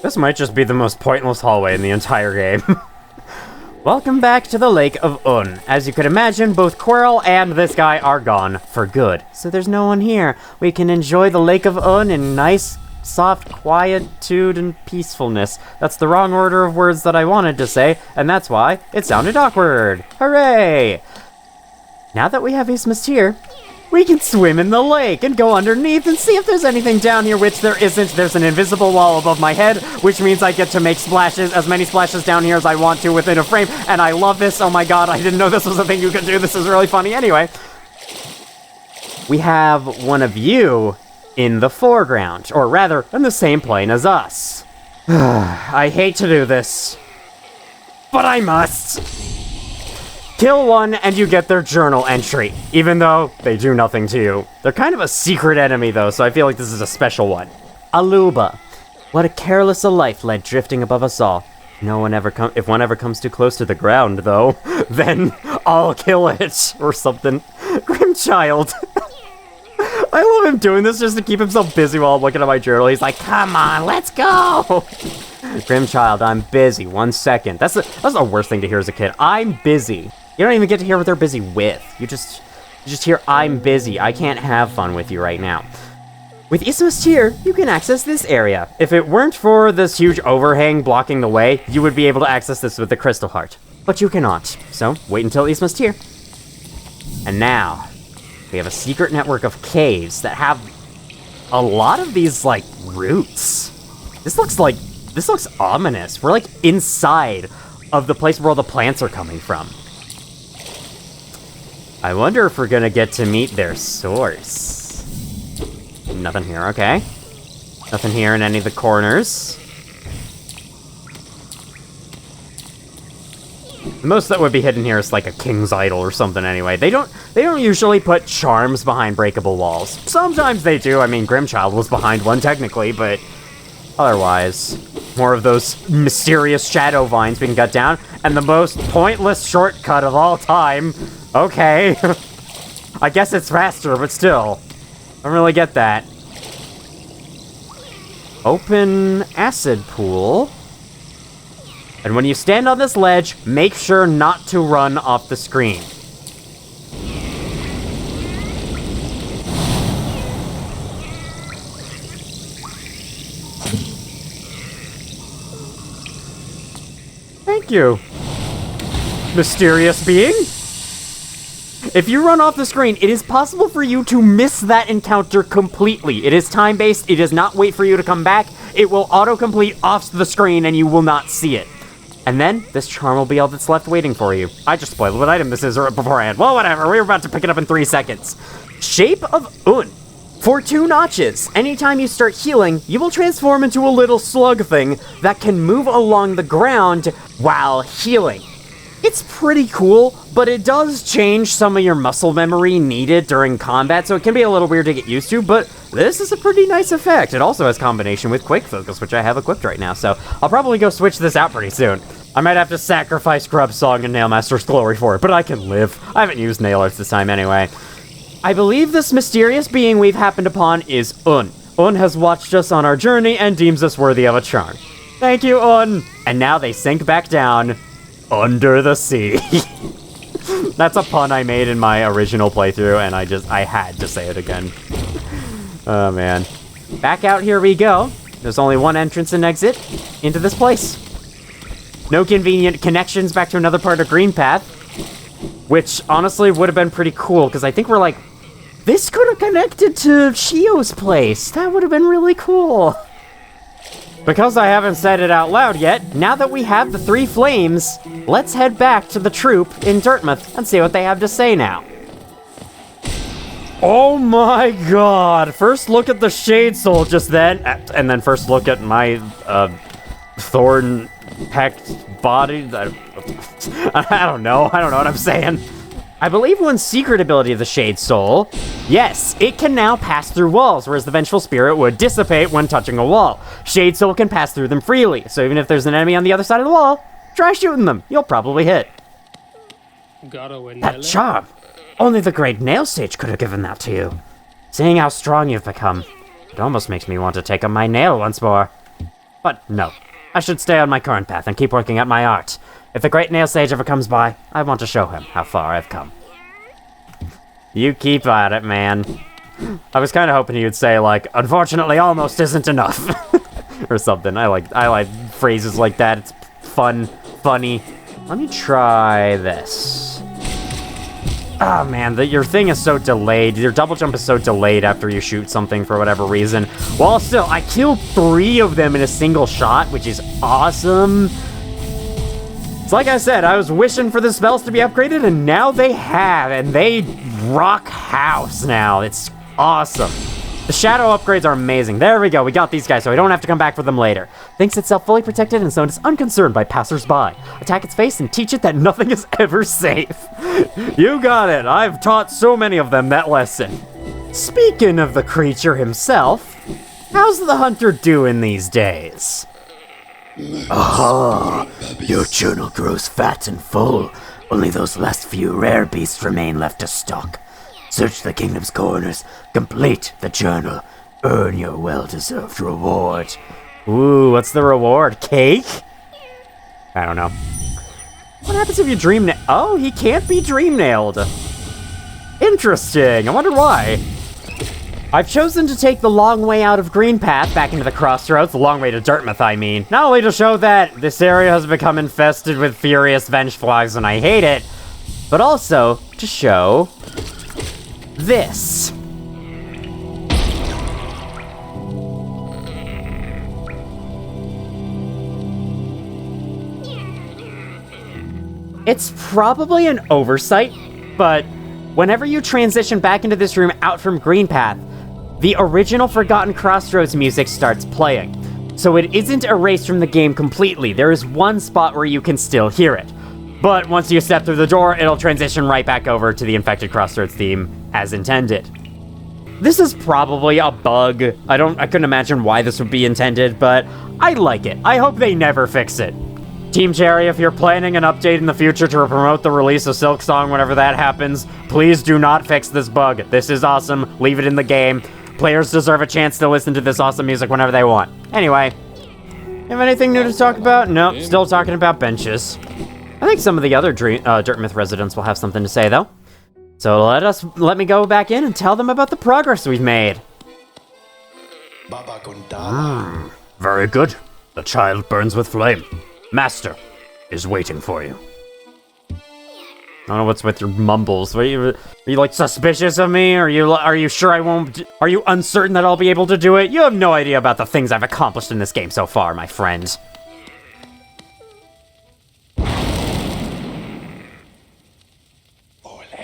This might just be the most pointless hallway in the entire game. Welcome back to the Lake of Un. As you could imagine, both Quirrell and this guy are gone for good. So there's no one here. We can enjoy the Lake of Un in nice, soft quietude and peacefulness. That's the wrong order of words that I wanted to say, and that's why it sounded awkward. Hooray! Now that we have Isthmus here, we can swim in the lake and go underneath and see if there's anything down here, which there isn't. There's an invisible wall above my head, which means I get to make splashes, as many splashes down here as I want to within a frame, and I love this. Oh my god, I didn't know this was a thing you could do. This is really funny. Anyway, we have one of you in the foreground, or rather, in the same plane as us. I hate to do this, but I must. Kill one and you get their journal entry, even though they do nothing to you. They're kind of a secret enemy though, so I feel like this is a special one. Aluba. What a careless a life led drifting above us all. If one ever comes too close to the ground though, then I'll kill it, or something. Grimm child. I love him doing this just to keep himself busy while I'm looking at my journal. He's like, come on, let's go! Grim child, I'm busy. 1 second. That's the worst thing to hear as a kid. I'm busy. You don't even get to hear what they're busy with. You just hear, I'm busy. I can't have fun with you right now. With Isthmus here, you can access this area. If it weren't for this huge overhang blocking the way, you would be able to access this with the Crystal Heart. But you cannot. So, wait until Isthmus here. And now, we have a secret network of caves that have a lot of these, like, roots. This looks ominous. We're, like, inside of the place where all the plants are coming from. I wonder if we're gonna get to meet their source. Nothing here, okay. Nothing here in any of the corners. The most that would be hidden here is like a king's idol or something anyway. They don't usually put charms behind breakable walls. Sometimes they do. I mean, Grimchild was behind one technically, but otherwise, more of those mysterious shadow vines being cut down, and the most pointless shortcut of all time. Okay. I guess it's faster, but still. I don't really get that. Open acid pool. And when you stand on this ledge, make sure not to run off the screen. Thank you, mysterious being. If you run off the screen, it is possible for you to miss that encounter completely. It is time-based. It does not wait for you to come back. It will auto-complete off the screen and you will not see it. And then, this charm will be all that's left waiting for you. I just spoiled what item this is beforehand. Well, whatever. We were about to pick it up in 3 seconds. Shape of Un. For 2 notches. Anytime you start healing, you will transform into a little slug thing that can move along the ground while healing. It's pretty cool, but it does change some of your muscle memory needed during combat, so it can be a little weird to get used to, but this is a pretty nice effect. It also has combination with Quick Focus, which I have equipped right now, so I'll probably go switch this out pretty soon. I might have to sacrifice Grub Song and Nailmaster's Glory for it, but I can live. I haven't used Nail Arts this time anyway. I believe this mysterious being we've happened upon is Un. Un has watched us on our journey and deems us worthy of a charm. Thank you, Un! And now they sink back down under the sea. That's a pun I made in my original playthrough, and I had to say it again. Oh, man. Back out here we go. There's only one entrance and exit into this place. No convenient connections back to another part of Greenpath, which honestly would have been pretty cool, because I think we're like, this could have connected to Shio's place. That would have been really cool. Because I haven't said it out loud yet, now that we have the 3 flames, let's head back to the Troupe in Dartmouth and see what they have to say now. Oh my god! First look at the Shade Soul just then, and then first look at my, thorn pecked body. I don't know what I'm saying. I believe one secret ability of the Shade Soul, yes, it can now pass through walls, whereas the Vengeful Spirit would dissipate when touching a wall. Shade Soul can pass through them freely, so even if there's an enemy on the other side of the wall, try shooting them. You'll probably hit. That charm! Only the Great Nail Sage could have given that to you. Seeing how strong you've become, it almost makes me want to take up my nail once more. But no, I should stay on my current path and keep working at my art. If the Great Nail Sage ever comes by, I want to show him how far I've come. You keep at it, man. I was kind of hoping you'd say, like, unfortunately almost isn't enough. Or something. I like phrases like that. It's funny. Let me try this. Oh man, your thing is so delayed. Your double jump is so delayed after you shoot something for whatever reason. Well, still, I killed 3 of them in a single shot, which is awesome. It's like I said, I was wishing for the spells to be upgraded, and now they have, and they rock house now. It's awesome. The shadow upgrades are amazing. There we go, we got these guys, so I don't have to come back for them later. Thinks itself fully protected and so it is unconcerned by passers-by. Attack its face and teach it that nothing is ever safe. You got it, I've taught so many of them that lesson. Speaking of the creature himself, how's the hunter doing these days? Aha! Your journal grows fat and full. Only those last few rare beasts remain left to stock. Search the kingdom's corners, complete the journal, earn your well-deserved reward. Ooh, what's the reward? Cake? I don't know. What happens if you dream oh, he can't be dream-nailed. Interesting, I wonder why. I've chosen to take the long way out of Greenpath back into the Crossroads, the long way to Dartmouth, I mean. Not only to show that this area has become infested with furious Vengeflies and I hate it, but also to show this. It's probably an oversight, but whenever you transition back into this room out from Greenpath, the original Forgotten Crossroads music starts playing. So it isn't erased from the game completely. There is one spot where you can still hear it. But once you step through the door, it'll transition right back over to the Infected Crossroads theme as intended. This is probably a bug. I couldn't imagine why this would be intended, but I like it. I hope they never fix it. Team Cherry, if you're planning an update in the future to promote the release of Silksong whenever that happens, please do not fix this bug. This is awesome. Leave it in the game. Players deserve a chance to listen to this awesome music whenever they want. Anyway, have anything new to talk about? Nope, still talking about benches. I think some of the other Dartmouth residents will have something to say, though. So let me go back in and tell them about the progress we've made. Very good. The child burns with flame. Master is waiting for you. I don't know what's with your mumbles. Are you like suspicious of me? Are you sure I won't? Are you uncertain that I'll be able to do it? You have no idea about the things I've accomplished in this game so far, my friend.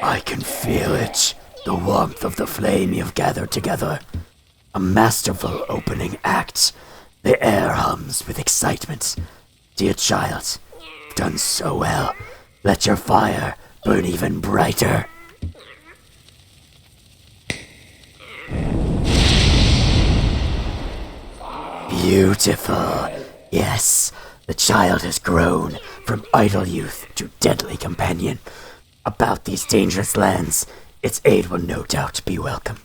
I can feel it. The warmth of the flame you've gathered together. A masterful opening act. The air hums with excitement. Dear child, you've done so well. Let your fire burn even brighter. Beautiful. Yes, the child has grown from idle youth to deadly companion. About these dangerous lands, its aid will no doubt be welcome.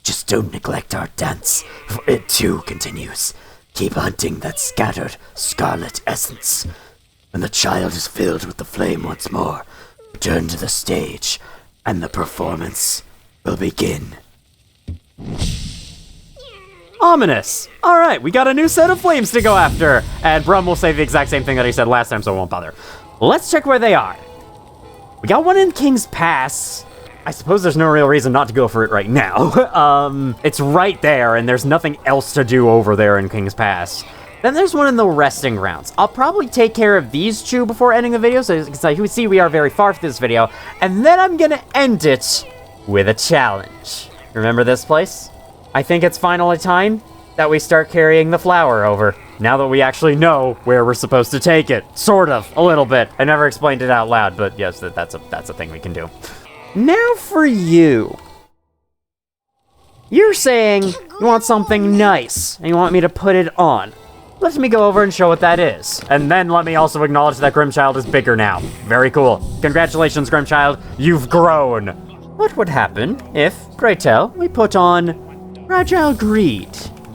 Just don't neglect our dance, for it too continues. Keep hunting that scattered scarlet essence. When the child is filled with the flame once more, return to the stage, and the performance will begin. Ominous! Alright, we got a new set of flames to go after, and Brum will say the exact same thing that he said last time, so I won't bother. Let's check where they are. We got one in King's Pass. I suppose there's no real reason not to go for it right now. It's right there, and there's nothing else to do over there in King's Pass. Then there's one in the resting grounds. I'll probably take care of these two before ending the video, so as you can see, we are very far from this video, and then I'm gonna end it with a challenge. Remember this place? I think it's finally time that we start carrying the flower over. now that we actually know where we're supposed to take it. Sort of, a little bit. I never explained it out loud, but yes, that's a thing we can do. Now for you. You're saying you want something nice, and you want me to put it on. Let me go over and show what that is. And then let me also acknowledge that Grimchild is bigger now. Very cool. Congratulations, Grimchild. You've grown. What would happen if, pray tell, we put on Fragile Greed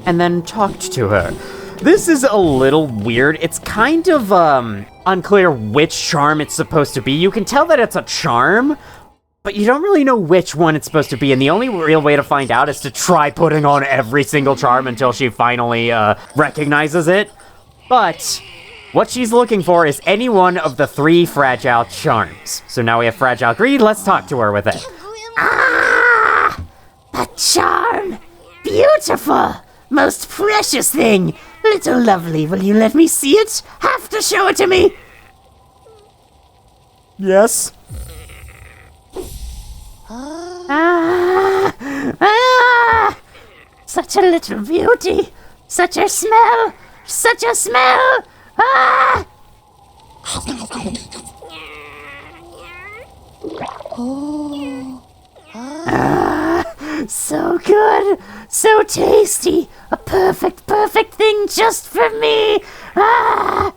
and then talked to her? This is a little weird. It's kind of, unclear which charm it's supposed to be. You can tell that it's a charm, but you don't really know which one it's supposed to be, and the only real way to find out is to try putting on every single charm until she finally, recognizes it. But what she's looking for is any one of the 3 fragile charms. So now we have Fragile Greed, let's talk to her with it. Ah! A charm! Beautiful! Most precious thing! Little lovely, will you let me see it? Have to show it to me! Yes. Such a little beauty! Such a smell! Such a smell! Ah! So good! So tasty! A perfect thing just for me! Ah!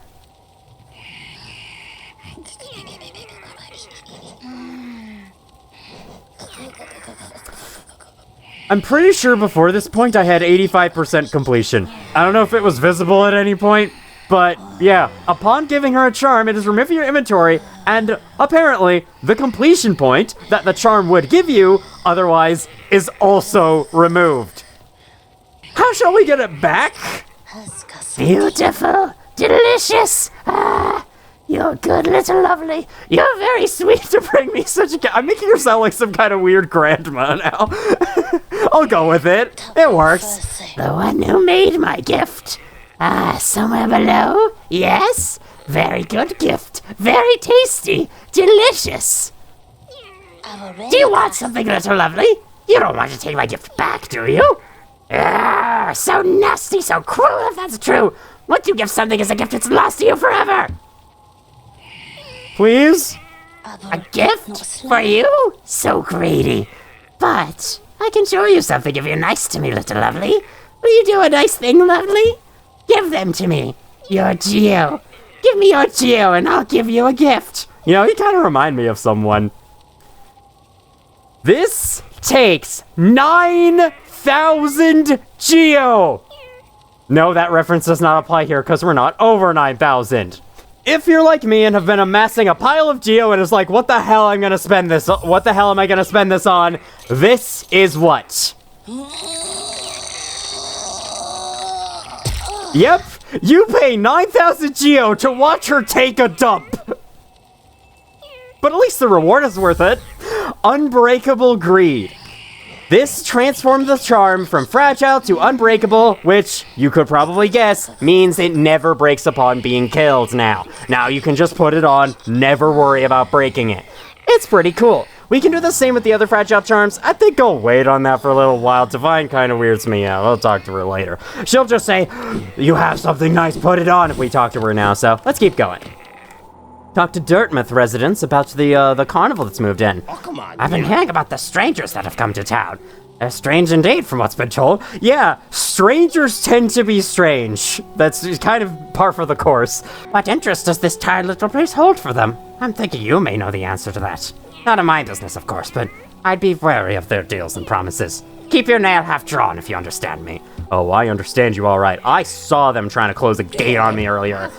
I'm pretty sure before this point I had 85% completion. I don't know if it was visible at any point, but yeah, upon giving her a charm, it is removing your inventory, and apparently the completion point that the charm would give you otherwise is also removed. How shall we get it back? Beautiful! Delicious! Ah! You're good, little lovely. You're very sweet To bring me such a I'm making her sound like some kind of weird grandma now. I'll go with it. It works. The one who made my gift. Ah, somewhere below? Yes? Very good gift. Very tasty. Delicious. Do you want something, little lovely? You don't want to take my gift back, do you? Ah, so nasty, so cruel if that's true. Once you give something as a gift, it's lost to you forever. Please? A gift? For you? So greedy. But I can show you something if you're nice to me, little lovely. Will you do a nice thing, lovely? Give them to me. Your Geo. Give me your Geo and I'll give you a gift. You know, you kind of remind me of someone. This takes 9,000 Geo! No, that reference does not apply here because we're not over 9,000. If you're like me and have been amassing a pile of Geo and is like, what the hell am I gonna spend this on? This is what. Yep, you pay 9,000 Geo to watch her take a dump. But at least the reward is worth it. Unbreakable Greed. This transformed the charm from fragile to unbreakable, which, you could probably guess, means it never breaks upon being killed now. Now you can just put it on, never worry about breaking it. It's pretty cool. We can do the same with the other fragile charms. I think I'll wait on that for a little while. Divine kind of weirds me out. I'll talk to her later. She'll just say, you have something nice, put it on if we talk to her now, so let's keep going. Talk to Dartmouth residents about the carnival that's moved in. Oh, come on. I've been hearing about the strangers that have come to town. They're strange indeed from what's been told. Yeah, strangers tend to be strange. That's kind of par for the course. What interest does this tired little place hold for them? I'm thinking you may know the answer to that. Not in my business, of course, but I'd be wary of their deals and promises. Keep your nail half drawn if you understand me. Oh, I understand you all right. I saw them trying to close a gate on me earlier.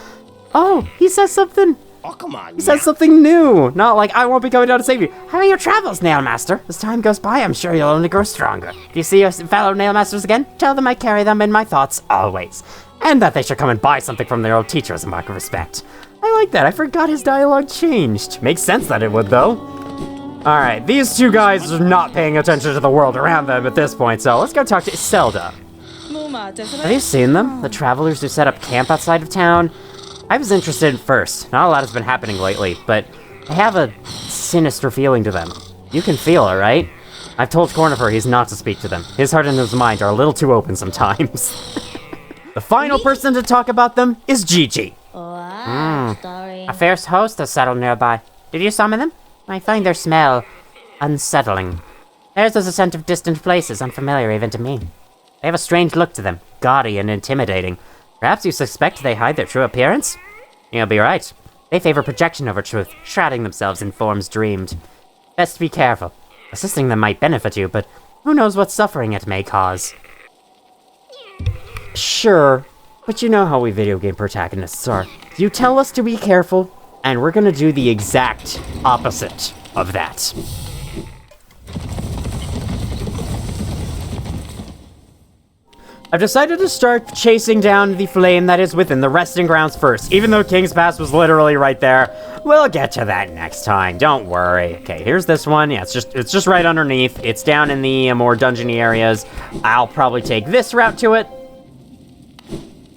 Oh, he says something. Oh, come on. He says something new. Not like, I won't be coming down to save you. How are your travels, Nail Master? As time goes by, I'm sure you'll only grow stronger. If you see your fellow Nail Masters again, tell them I carry them in my thoughts always. And that they should come and buy something from their old teacher as a mark of respect. I like that. I forgot his dialogue changed. Makes sense that it would, though. Alright, these two guys are not paying attention to the world around them at this point, so let's go talk to Iselda. Have you seen them? The travelers who set up camp outside of town? I was interested at first. Not a lot has been happening lately, but I have a sinister feeling to them. You can feel it, right? I've told Cornifer he's not to speak to them. His heart and his mind are a little too open sometimes. The final person to talk about them is Gigi. A fierce host has settled nearby. Did you summon them? I find their smell unsettling. Theirs is a scent of distant places, unfamiliar even to me. They have a strange look to them, gaudy and intimidating. Perhaps you suspect they hide their true appearance? You'll be right. They favor projection over truth, shrouding themselves in forms dreamed. Best be careful. Assisting them might benefit you, but who knows what suffering it may cause. Sure, but you know how we video game protagonists are. You tell us to be careful, and we're gonna do the exact opposite of that. I've decided to start chasing down the flame that is within the resting grounds first, even though King's Pass was literally right there. We'll get to that next time, don't worry. Okay, here's this one. Yeah, it's just right underneath. It's down in the more dungeony areas. I'll probably take this route to it.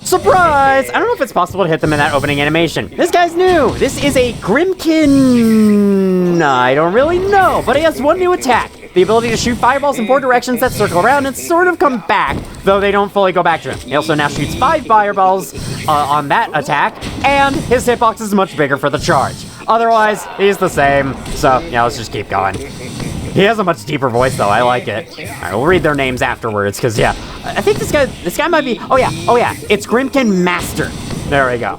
Surprise! I don't know if it's possible to hit them in that opening animation. This guy's new! This is a Grimmkin... I don't really know, but he has one new attack. The ability to shoot fireballs in 4 directions that circle around and sort of come back, though they don't fully go back to him. He also now shoots 5 fireballs on that attack, and his hitbox is much bigger for the charge. Otherwise, he's the same, so yeah, let's just keep going. He has a much deeper voice, though. I like it. All right, we'll read their names afterwards, because, yeah. I think this guy might be... Oh, yeah. It's Grimmkin Master. There we go.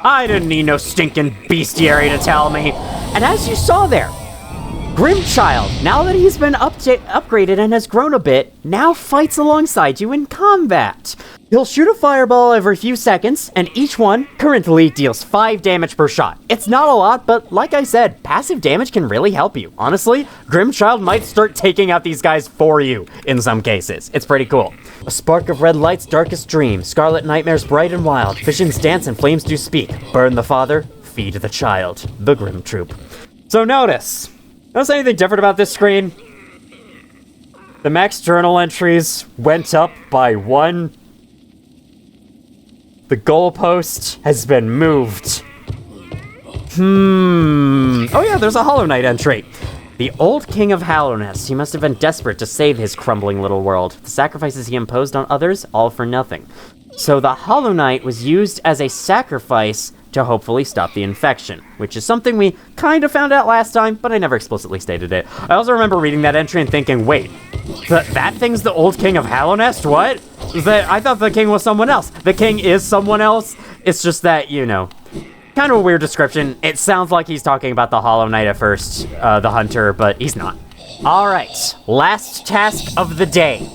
I didn't need no stinking bestiary to tell me. And as you saw there, Grimchild, now that he's been upgraded and has grown a bit, now fights alongside you in combat. He'll shoot a fireball every few seconds, and each one currently deals 5 damage per shot. It's not a lot, but like I said, passive damage can really help you. Honestly, Grimchild might start taking out these guys for you in some cases. It's pretty cool. A spark of red light's darkest dream, scarlet nightmares bright and wild, visions dance and flames do speak. Burn the father, feed the child. The Grimm Troupe. So notice anything different about this screen? The max journal entries went up by 1. The goalpost has been moved. Oh yeah, there's a Hollow Knight entry. The old king of Hallownest, he must have been desperate to save his crumbling little world. The sacrifices he imposed on others, all for nothing. So the Hollow Knight was used as a sacrifice to hopefully stop the infection, which is something we kind of found out last time, but I never explicitly stated it. I also remember reading that entry and thinking, wait, that thing's the old king of Hallownest? What? I thought the king was someone else. The king is someone else. It's just that, you know, kind of a weird description. It sounds like he's talking about the Hollow Knight at first, the hunter, but he's not. All right, last task of the day.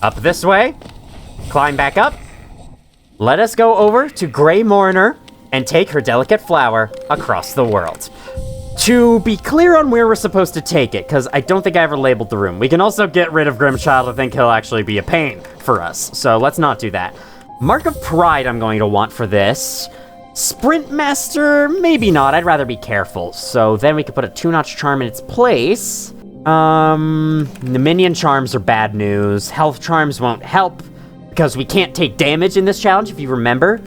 Up this way, climb back up. Let us go over to Grey Mourner and take her delicate flower across the world. To be clear on where we're supposed to take it, because I don't think I ever labeled the room. We can also get rid of Grimchild. I think he'll actually be a pain for us, so let's not do that. Mark of Pride I'm going to want for this. Sprint Master, maybe not. I'd rather be careful. So then we could put a 2-notch charm in its place. The minion charms are bad news. Health charms won't help, because we can't take damage in this challenge, if you remember.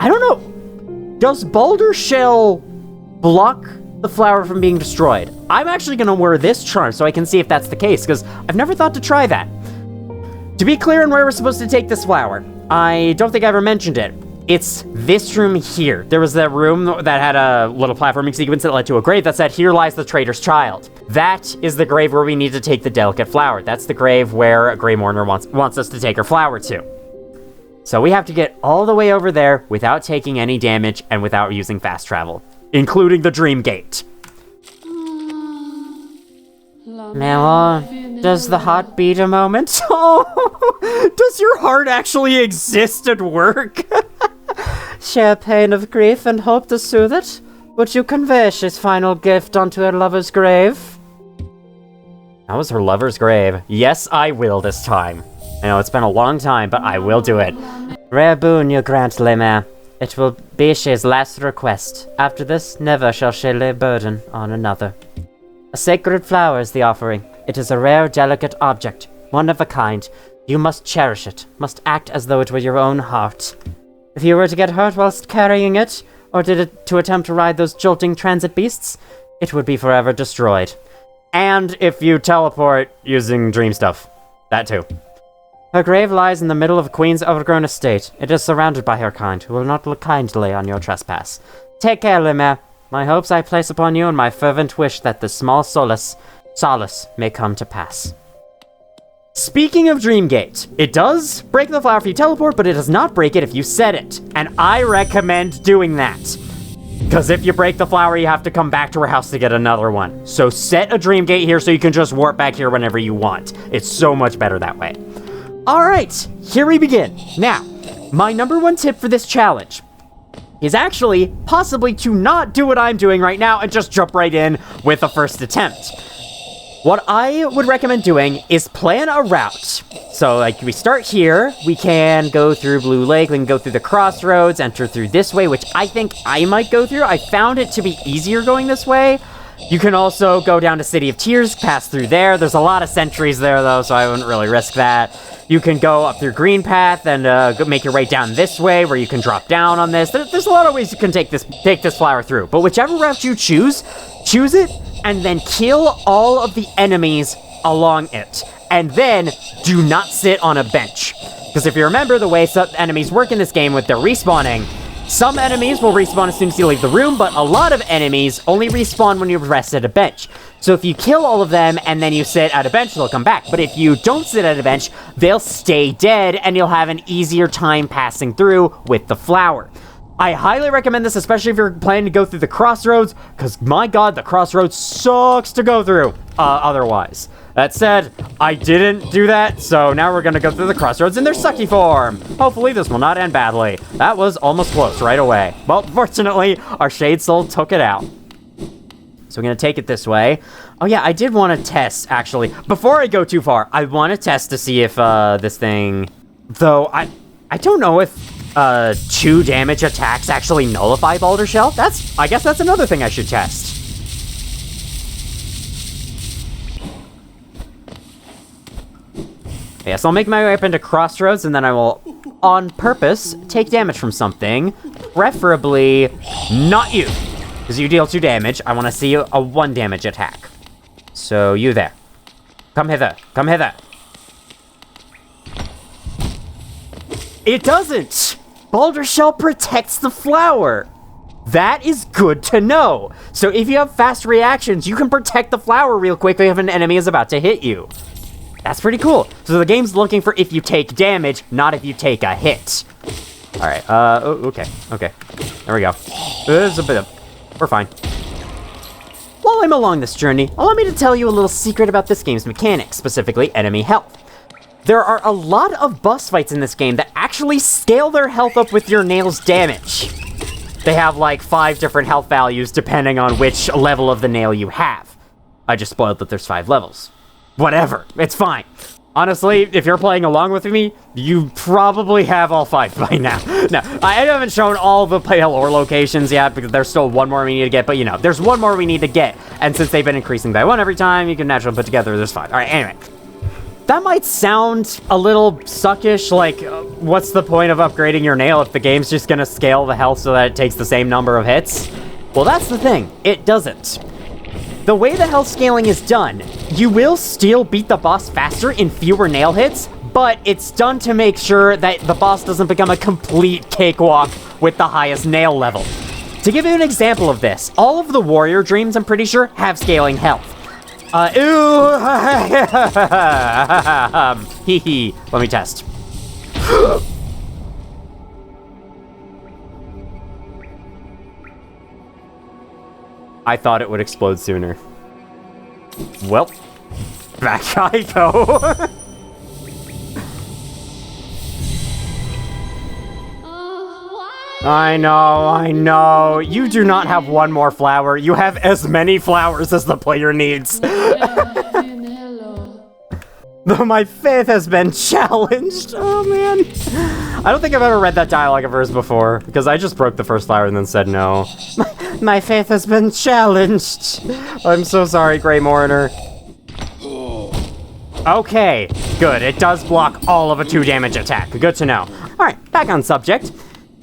I don't know. Does Boulder Shell block the flower from being destroyed? I'm actually going to wear this charm so I can see if that's the case, because I've never thought to try that. To be clear on where we're supposed to take this flower, I don't think I ever mentioned it. It's this room here. There was that room that had a little platforming sequence that led to a grave that said, "Here lies the traitor's child." That is the grave where we need to take the delicate flower. That's the grave where Grey Mourner wants us to take her flower to. So we have to get all the way over there without taking any damage and without using fast travel, including the Dream Gate. Now, does the heart beat a moment? Oh, does your heart actually exist and work? Share pain of grief and hope to soothe it? Would you convey his final gift onto her lover's grave? That was her lover's grave. Yes, I will this time. I know it's been a long time, but I will do it. Rare boon you grant, Lema. It will be she's last request. After this, never shall she lay burden on another. A sacred flower is the offering. It is a rare, delicate object, one of a kind. You must cherish it, must act as though it were your own heart. If you were to get hurt whilst carrying it, or did it to attempt to ride those jolting transit beasts, it would be forever destroyed. And if you teleport using dream stuff, that too. Her grave lies in the middle of the Queen's overgrown estate. It is surrounded by her kind, who will not look kindly on your trespass. Take care, Lumiere. My hopes I place upon you, and my fervent wish that this small solace may come to pass. Speaking of Dreamgate, it does break the flower if you teleport, but it does not break it if you set it. And I recommend doing that. Because if you break the flower, you have to come back to her house to get another one. So set a Dreamgate here so you can just warp back here whenever you want. It's so much better that way. Alright, here we begin. Now, my number one tip for this challenge is actually possibly to not do what I'm doing right now and just jump right in with the first attempt. What I would recommend doing is plan a route. So, like, we start here, we can go through Blue Lake, we can go through the Crossroads, enter through this way, which I think I might go through. I found it to be easier going this way. You can also go down to City of Tears, pass through there. There's a lot of sentries there, though, so I wouldn't really risk that. You can go up through Greenpath and make your way down this way, where you can drop down on this. There's a lot of ways you can take this flower through. But whichever route you choose it, and then kill all of the enemies along it. And then, do not sit on a bench. Because if you remember the way some enemies work in this game with their respawning, some enemies will respawn as soon as you leave the room, but a lot of enemies only respawn when you rest at a bench. So if you kill all of them and then you sit at a bench, they'll come back. But if you don't sit at a bench, they'll stay dead and you'll have an easier time passing through with the flower. I highly recommend this, especially if you're planning to go through the Crossroads, because my god, the Crossroads sucks to go through otherwise. That said, I didn't do that, so now we're gonna go through the Crossroads in their sucky form. Hopefully this will not end badly. That was almost close right away. Well, fortunately, our Shade Soul took it out. So we're gonna take it this way. Oh yeah, I did want to test, actually. Before I go too far, I want to test to see if this thing... Though, I don't know if 2 damage attacks actually nullify Boulder Shell. I guess that's another thing I should test. Yes, I'll make my way up into Crossroads, and then I will, on purpose, take damage from something. Preferably not you, because you deal 2 damage. I want to see a 1 damage attack. So, you there. Come hither. Come hither. It doesn't! Boulder Shell protects the flower. That is good to know. So if you have fast reactions, you can protect the flower real quickly if an enemy is about to hit you. That's pretty cool. So the game's looking for if you take damage, not if you take a hit. All right, okay. There we go. There's a bit of... We're fine. While I'm along this journey, allow me to tell you a little secret about this game's mechanics, specifically enemy health. There are a lot of boss fights in this game that actually scale their health up with your nail's damage. They have like 5 different health values depending on which level of the nail you have. I just spoiled that there's 5 levels. Whatever, it's fine. Honestly, if you're playing along with me, you probably have all 5 by now. No, I haven't shown all the pale ore locations yet because there's still 1 more we need to get, but you know, there's 1 more we need to get. And since they've been increasing by 1 every time, you can naturally put together there's 5. All right, anyway. That might sound a little suckish, like, what's the point of upgrading your nail if the game's just gonna scale the health so that it takes the same number of hits? Well, that's the thing. It doesn't. The way the health scaling is done, you will still beat the boss faster in fewer nail hits, but it's done to make sure that the boss doesn't become a complete cakewalk with the highest nail level. To give you an example of this, all of the warrior dreams, I'm pretty sure, have scaling health. Hee. Let me test. I thought it would explode sooner. Well, back I go. I know. You do not have 1 more flower. You have as many flowers as the player needs. Though my faith has been challenged. Oh, man. I don't think I've ever read that dialogue of hers before, because I just broke the first flower and then said no. My faith has been challenged. I'm so sorry, Grey Mourner. Okay, good. It does block all of a 2 damage attack. Good to know. All right, back on subject.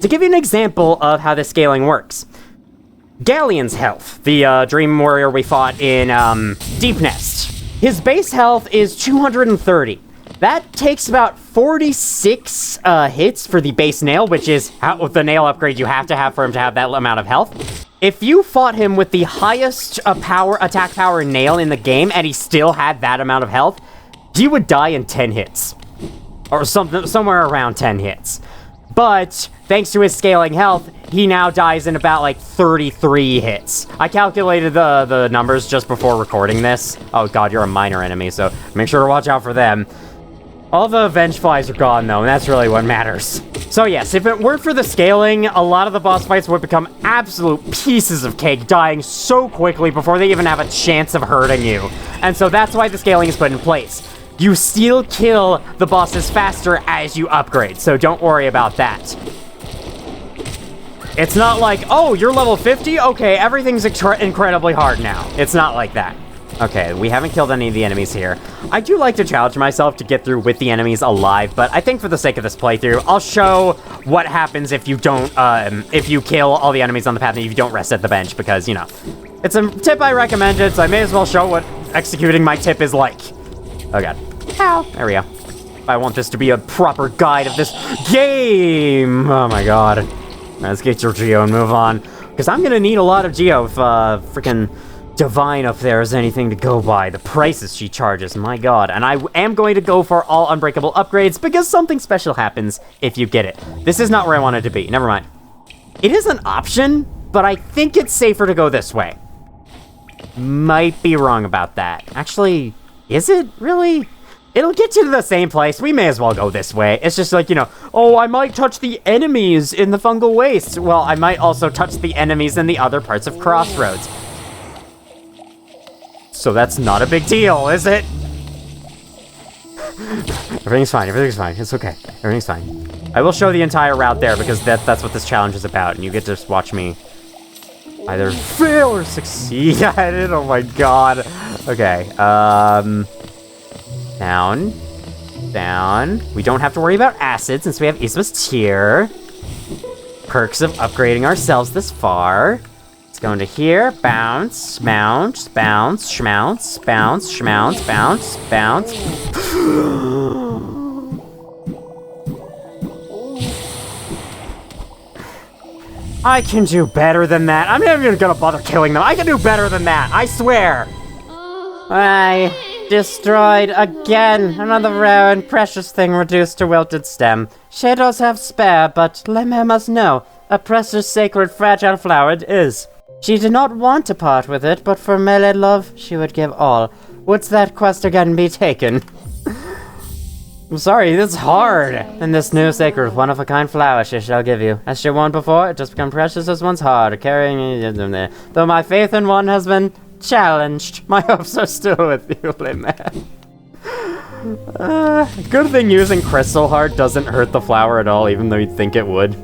To give you an example of how this scaling works, Galleon's health, the Dream Warrior we fought in Deep Nest, his base health is 230. That takes about 46 hits for the base nail, which is the nail upgrade you have to have for him to have that amount of health. If you fought him with the highest attack power nail in the game, and he still had that amount of health, he would die in 10 hits. Or somewhere around 10 hits. But, thanks to his scaling health, he now dies in about, like, 33 hits. I calculated the numbers just before recording this. Oh god, you're a minor enemy, so make sure to watch out for them. All the Vengeflies are gone, though, and that's really what matters. So yes, if it weren't for the scaling, a lot of the boss fights would become absolute pieces of cake, dying so quickly before they even have a chance of hurting you. And so that's why the scaling is put in place. You still kill the bosses faster as you upgrade, so don't worry about that. It's not like, oh, you're level 50? Okay, everything's incredibly hard now. It's not like that. Okay, we haven't killed any of the enemies here. I do like to challenge myself to get through with the enemies alive, but I think for the sake of this playthrough, I'll show what happens if you don't, if you kill all the enemies on the path and if you don't rest at the bench, because, you know, it's a tip I recommended, so I may as well show what executing my tip is like. Oh god. Ow. There we go. I want this to be a proper guide of this game! Oh my god. Let's get your Geo and move on, because I'm gonna need a lot of Geo if, freaking Divine up there is anything to go by. The prices she charges, my god. And I am going to go for all unbreakable upgrades because something special happens if you get it. This is not where I wanted to be. Never mind. It is an option, but I think it's safer to go this way. Might be wrong about that. Actually, is it really? It'll get you to the same place. We may as well go this way. It's just like, you know, oh, I might touch the enemies in the fungal waste. Well, I might also touch the enemies in the other parts of Crossroads. So that's not a big deal, is it? Everything's fine, it's okay. Everything's fine. I will show the entire route there because that's what this challenge is about, and you get to watch me either fail or succeed at it. Oh my god. Okay, down. Down. We don't have to worry about acid since we have Isma's Tear. Perks of upgrading ourselves this far. Let's go into here, bounce, bounce, bounce, schmounce, bounce, schmounce, bounce, bounce. I can do better than that. I'm not even gonna bother killing them. I can do better than that, I swear. I destroyed again. Another rare and precious thing reduced to wilted stem. Shadows have spare, but Lemmer must know. A precious, sacred, fragile flower it is. She did not want to part with it, but for melee love, she would give all. Wouldst that quest again be taken? I'm sorry, this is hard. And this new sacred, one-of-a-kind flower she shall give you. As she won before, it just become precious as one's heart, carrying it. Though my faith in one has been challenged, my hopes are still with you, man. Good thing using Crystal Heart doesn't hurt the flower at all, even though you'd think it would.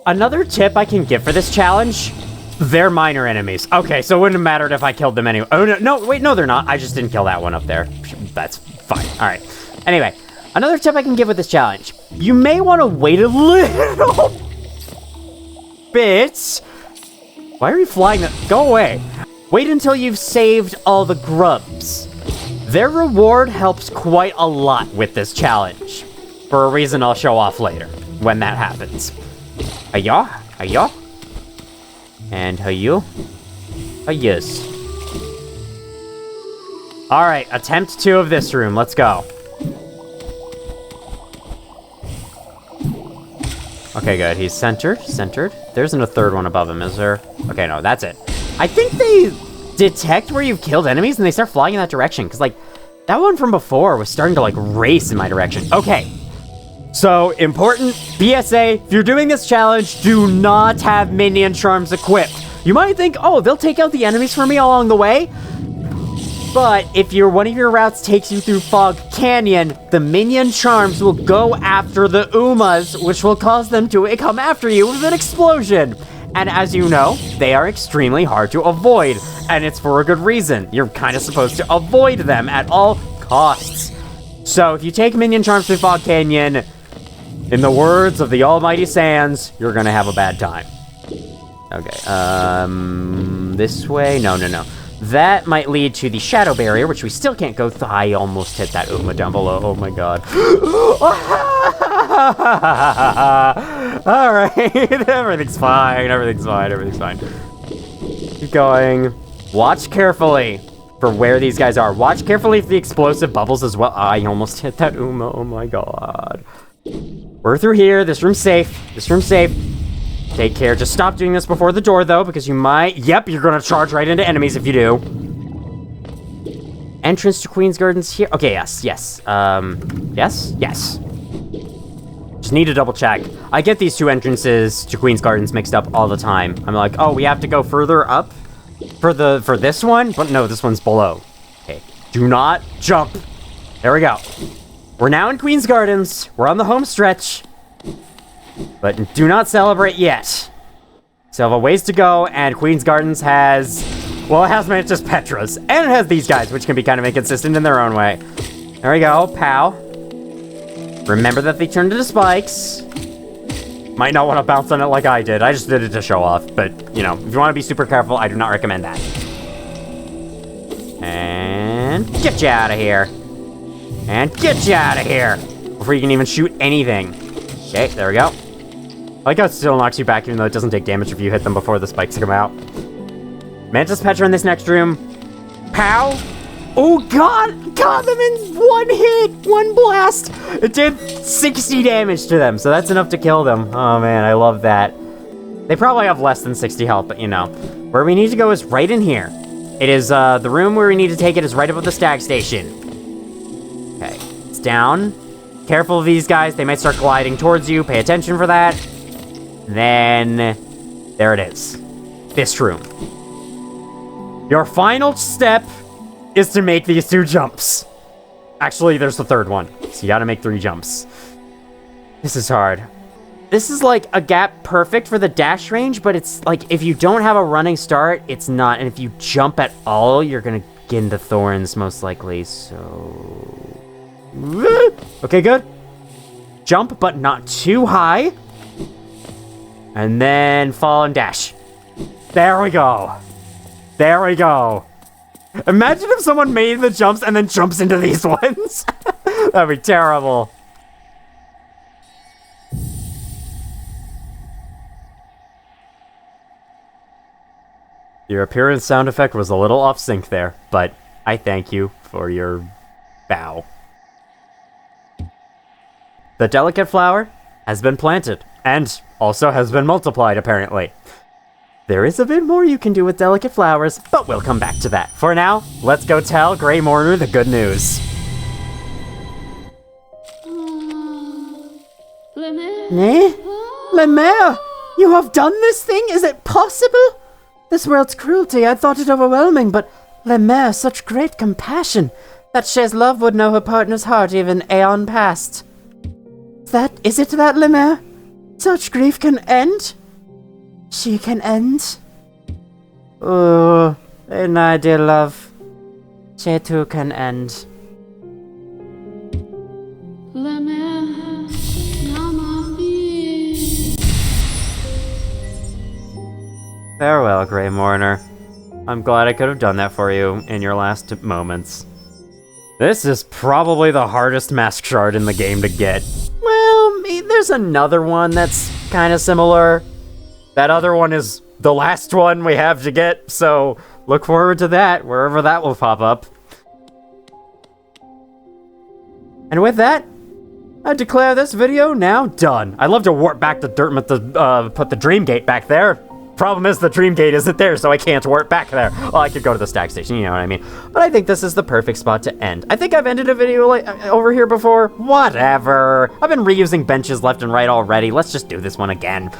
Another tip I can give for this challenge, they're minor enemies. Okay, so it wouldn't have mattered if I killed them anyway. Oh, no, wait, no, they're not. I just didn't kill that one up there. That's fine. All right. Anyway, another tip I can give with this challenge. You may want to wait a little bit. Why are you flying? Go away. Wait until you've saved all the grubs. Their reward helps quite a lot with this challenge. For a reason I'll show off later, when that happens. Hiya, hiya. And hiya. Yes. Alright, attempt 2 of this room. Let's go. Okay, good. He's centered. There isn't a third one above him, is there? Okay, no, that's it. I think they detect where you've killed enemies and they start flying in that direction. Because, like, that one from before was starting to, like, race in my direction. Okay. So, important PSA, if you're doing this challenge, do not have minion charms equipped. You might think, oh, they'll take out the enemies for me along the way. But if one of your routes takes you through Fog Canyon, the minion charms will go after the Umas, which will cause them to come after you with an explosion. And as you know, they are extremely hard to avoid, and it's for a good reason. You're kind of supposed to avoid them at all costs. So if you take minion charms through Fog Canyon, in the words of the Almighty Sans, you're gonna have a bad time. Okay, this way? No. That might lead to the shadow barrier, which we still can't go through. I almost hit that Uma down below. Oh my god. Alright, everything's fine, everything's fine, everything's fine. Keep going. Watch carefully for where these guys are. Watch carefully for the explosive bubbles as well. I almost hit that Uma, oh my god. We're through here, this room's safe, this room's safe. Take care, just stop doing this before the door though, because you might, yep, you're gonna charge right into enemies if you do. Entrance to Queen's Gardens here, okay, yes, yes, yes. Just need to double check. I get these two entrances to Queen's Gardens mixed up all the time. I'm like, oh, we have to go further up for this one? But no, this one's below. Okay, do not jump. There we go. We're now in Queen's Gardens. We're on the home stretch. But do not celebrate yet. So have a ways to go, and Queen's Gardens has, well, it has Mantis Petras, and it has these guys, which can be kind of inconsistent in their own way. There we go, pow. Remember that they turn into spikes. Might not want to bounce on it like I did. I just did it to show off, but, you know, if you want to be super careful, I do not recommend that. And get you out of here. And get you out of here before you can even shoot anything. Okay, there we go. I like how it still knocks you back even though it doesn't take damage if you hit them before the spikes come out. Mantis Petra in this next room. Pow! Oh god! Got them in one hit! One blast! It did 60 damage to them, so that's enough to kill them. Oh man, I love that. They probably have less than 60 health, but you know. Where we need to go is right in here. It is, the room where we need to take it is right above the stag station. Okay, it's down. Careful of these guys, they might start gliding towards you. Pay attention for that. Then, there it is. This room. Your final step is to make these 2 jumps. Actually, there's the 3rd one. So you gotta make 3 jumps. This is hard. This is like a gap perfect for the dash range, but it's like if you don't have a running start, it's not. And if you jump at all, you're gonna get into thorns most likely, so... Okay, good. Jump, but not too high. And then fall and dash. There we go. There we go. Imagine if someone made the jumps and then jumps into these ones. That'd be terrible. Your appearance sound effect was a little off sync there, but I thank you for your bow. The delicate flower has been planted, and also has been multiplied, apparently. There is a bit more you can do with delicate flowers, but we'll come back to that. For now, let's go tell Grey Mourner the good news. Eh? Le Maire, you have done this thing? Is it possible? This world's cruelty, I thought it overwhelming, but Le Maire, such great compassion. That shares love would know her partner's heart even aeon past. Is it that, Le Maire? Such grief can end? She can end? Oh, and I, dear love. She too can end. Farewell, Grey Mourner. I'm glad I could have done that for you in your last moments. This is probably the hardest mask shard in the game to get. Well, there's another one that's kind of similar. That other one is the last one we have to get, so look forward to that, wherever that will pop up. And with that, I declare this video now done. I'd love to warp back to Dirtmouth to put the Dream Gate back there. Problem is the Dream Gate isn't there, so I can't warp back there. Well, I could go to the stag station, you know what I mean. But I think this is the perfect spot to end. I think I've ended a video like over here before. Whatever. I've been reusing benches left and right already. Let's just do this one again.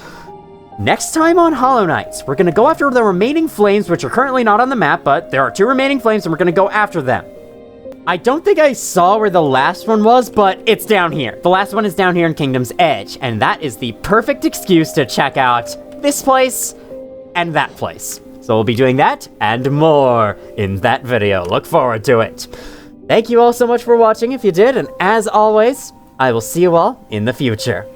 Next time on Hollow Knights, we're gonna go after the remaining flames, which are currently not on the map, but there are 2 remaining flames, and we're gonna go after them. I don't think I saw where the last one was, but it's down here. The last one is down here in Kingdom's Edge, and that is the perfect excuse to check out this place and that place. So we'll be doing that and more in that video. Look forward to it. Thank you all so much for watching if you did, and as always, I will see you all in the future.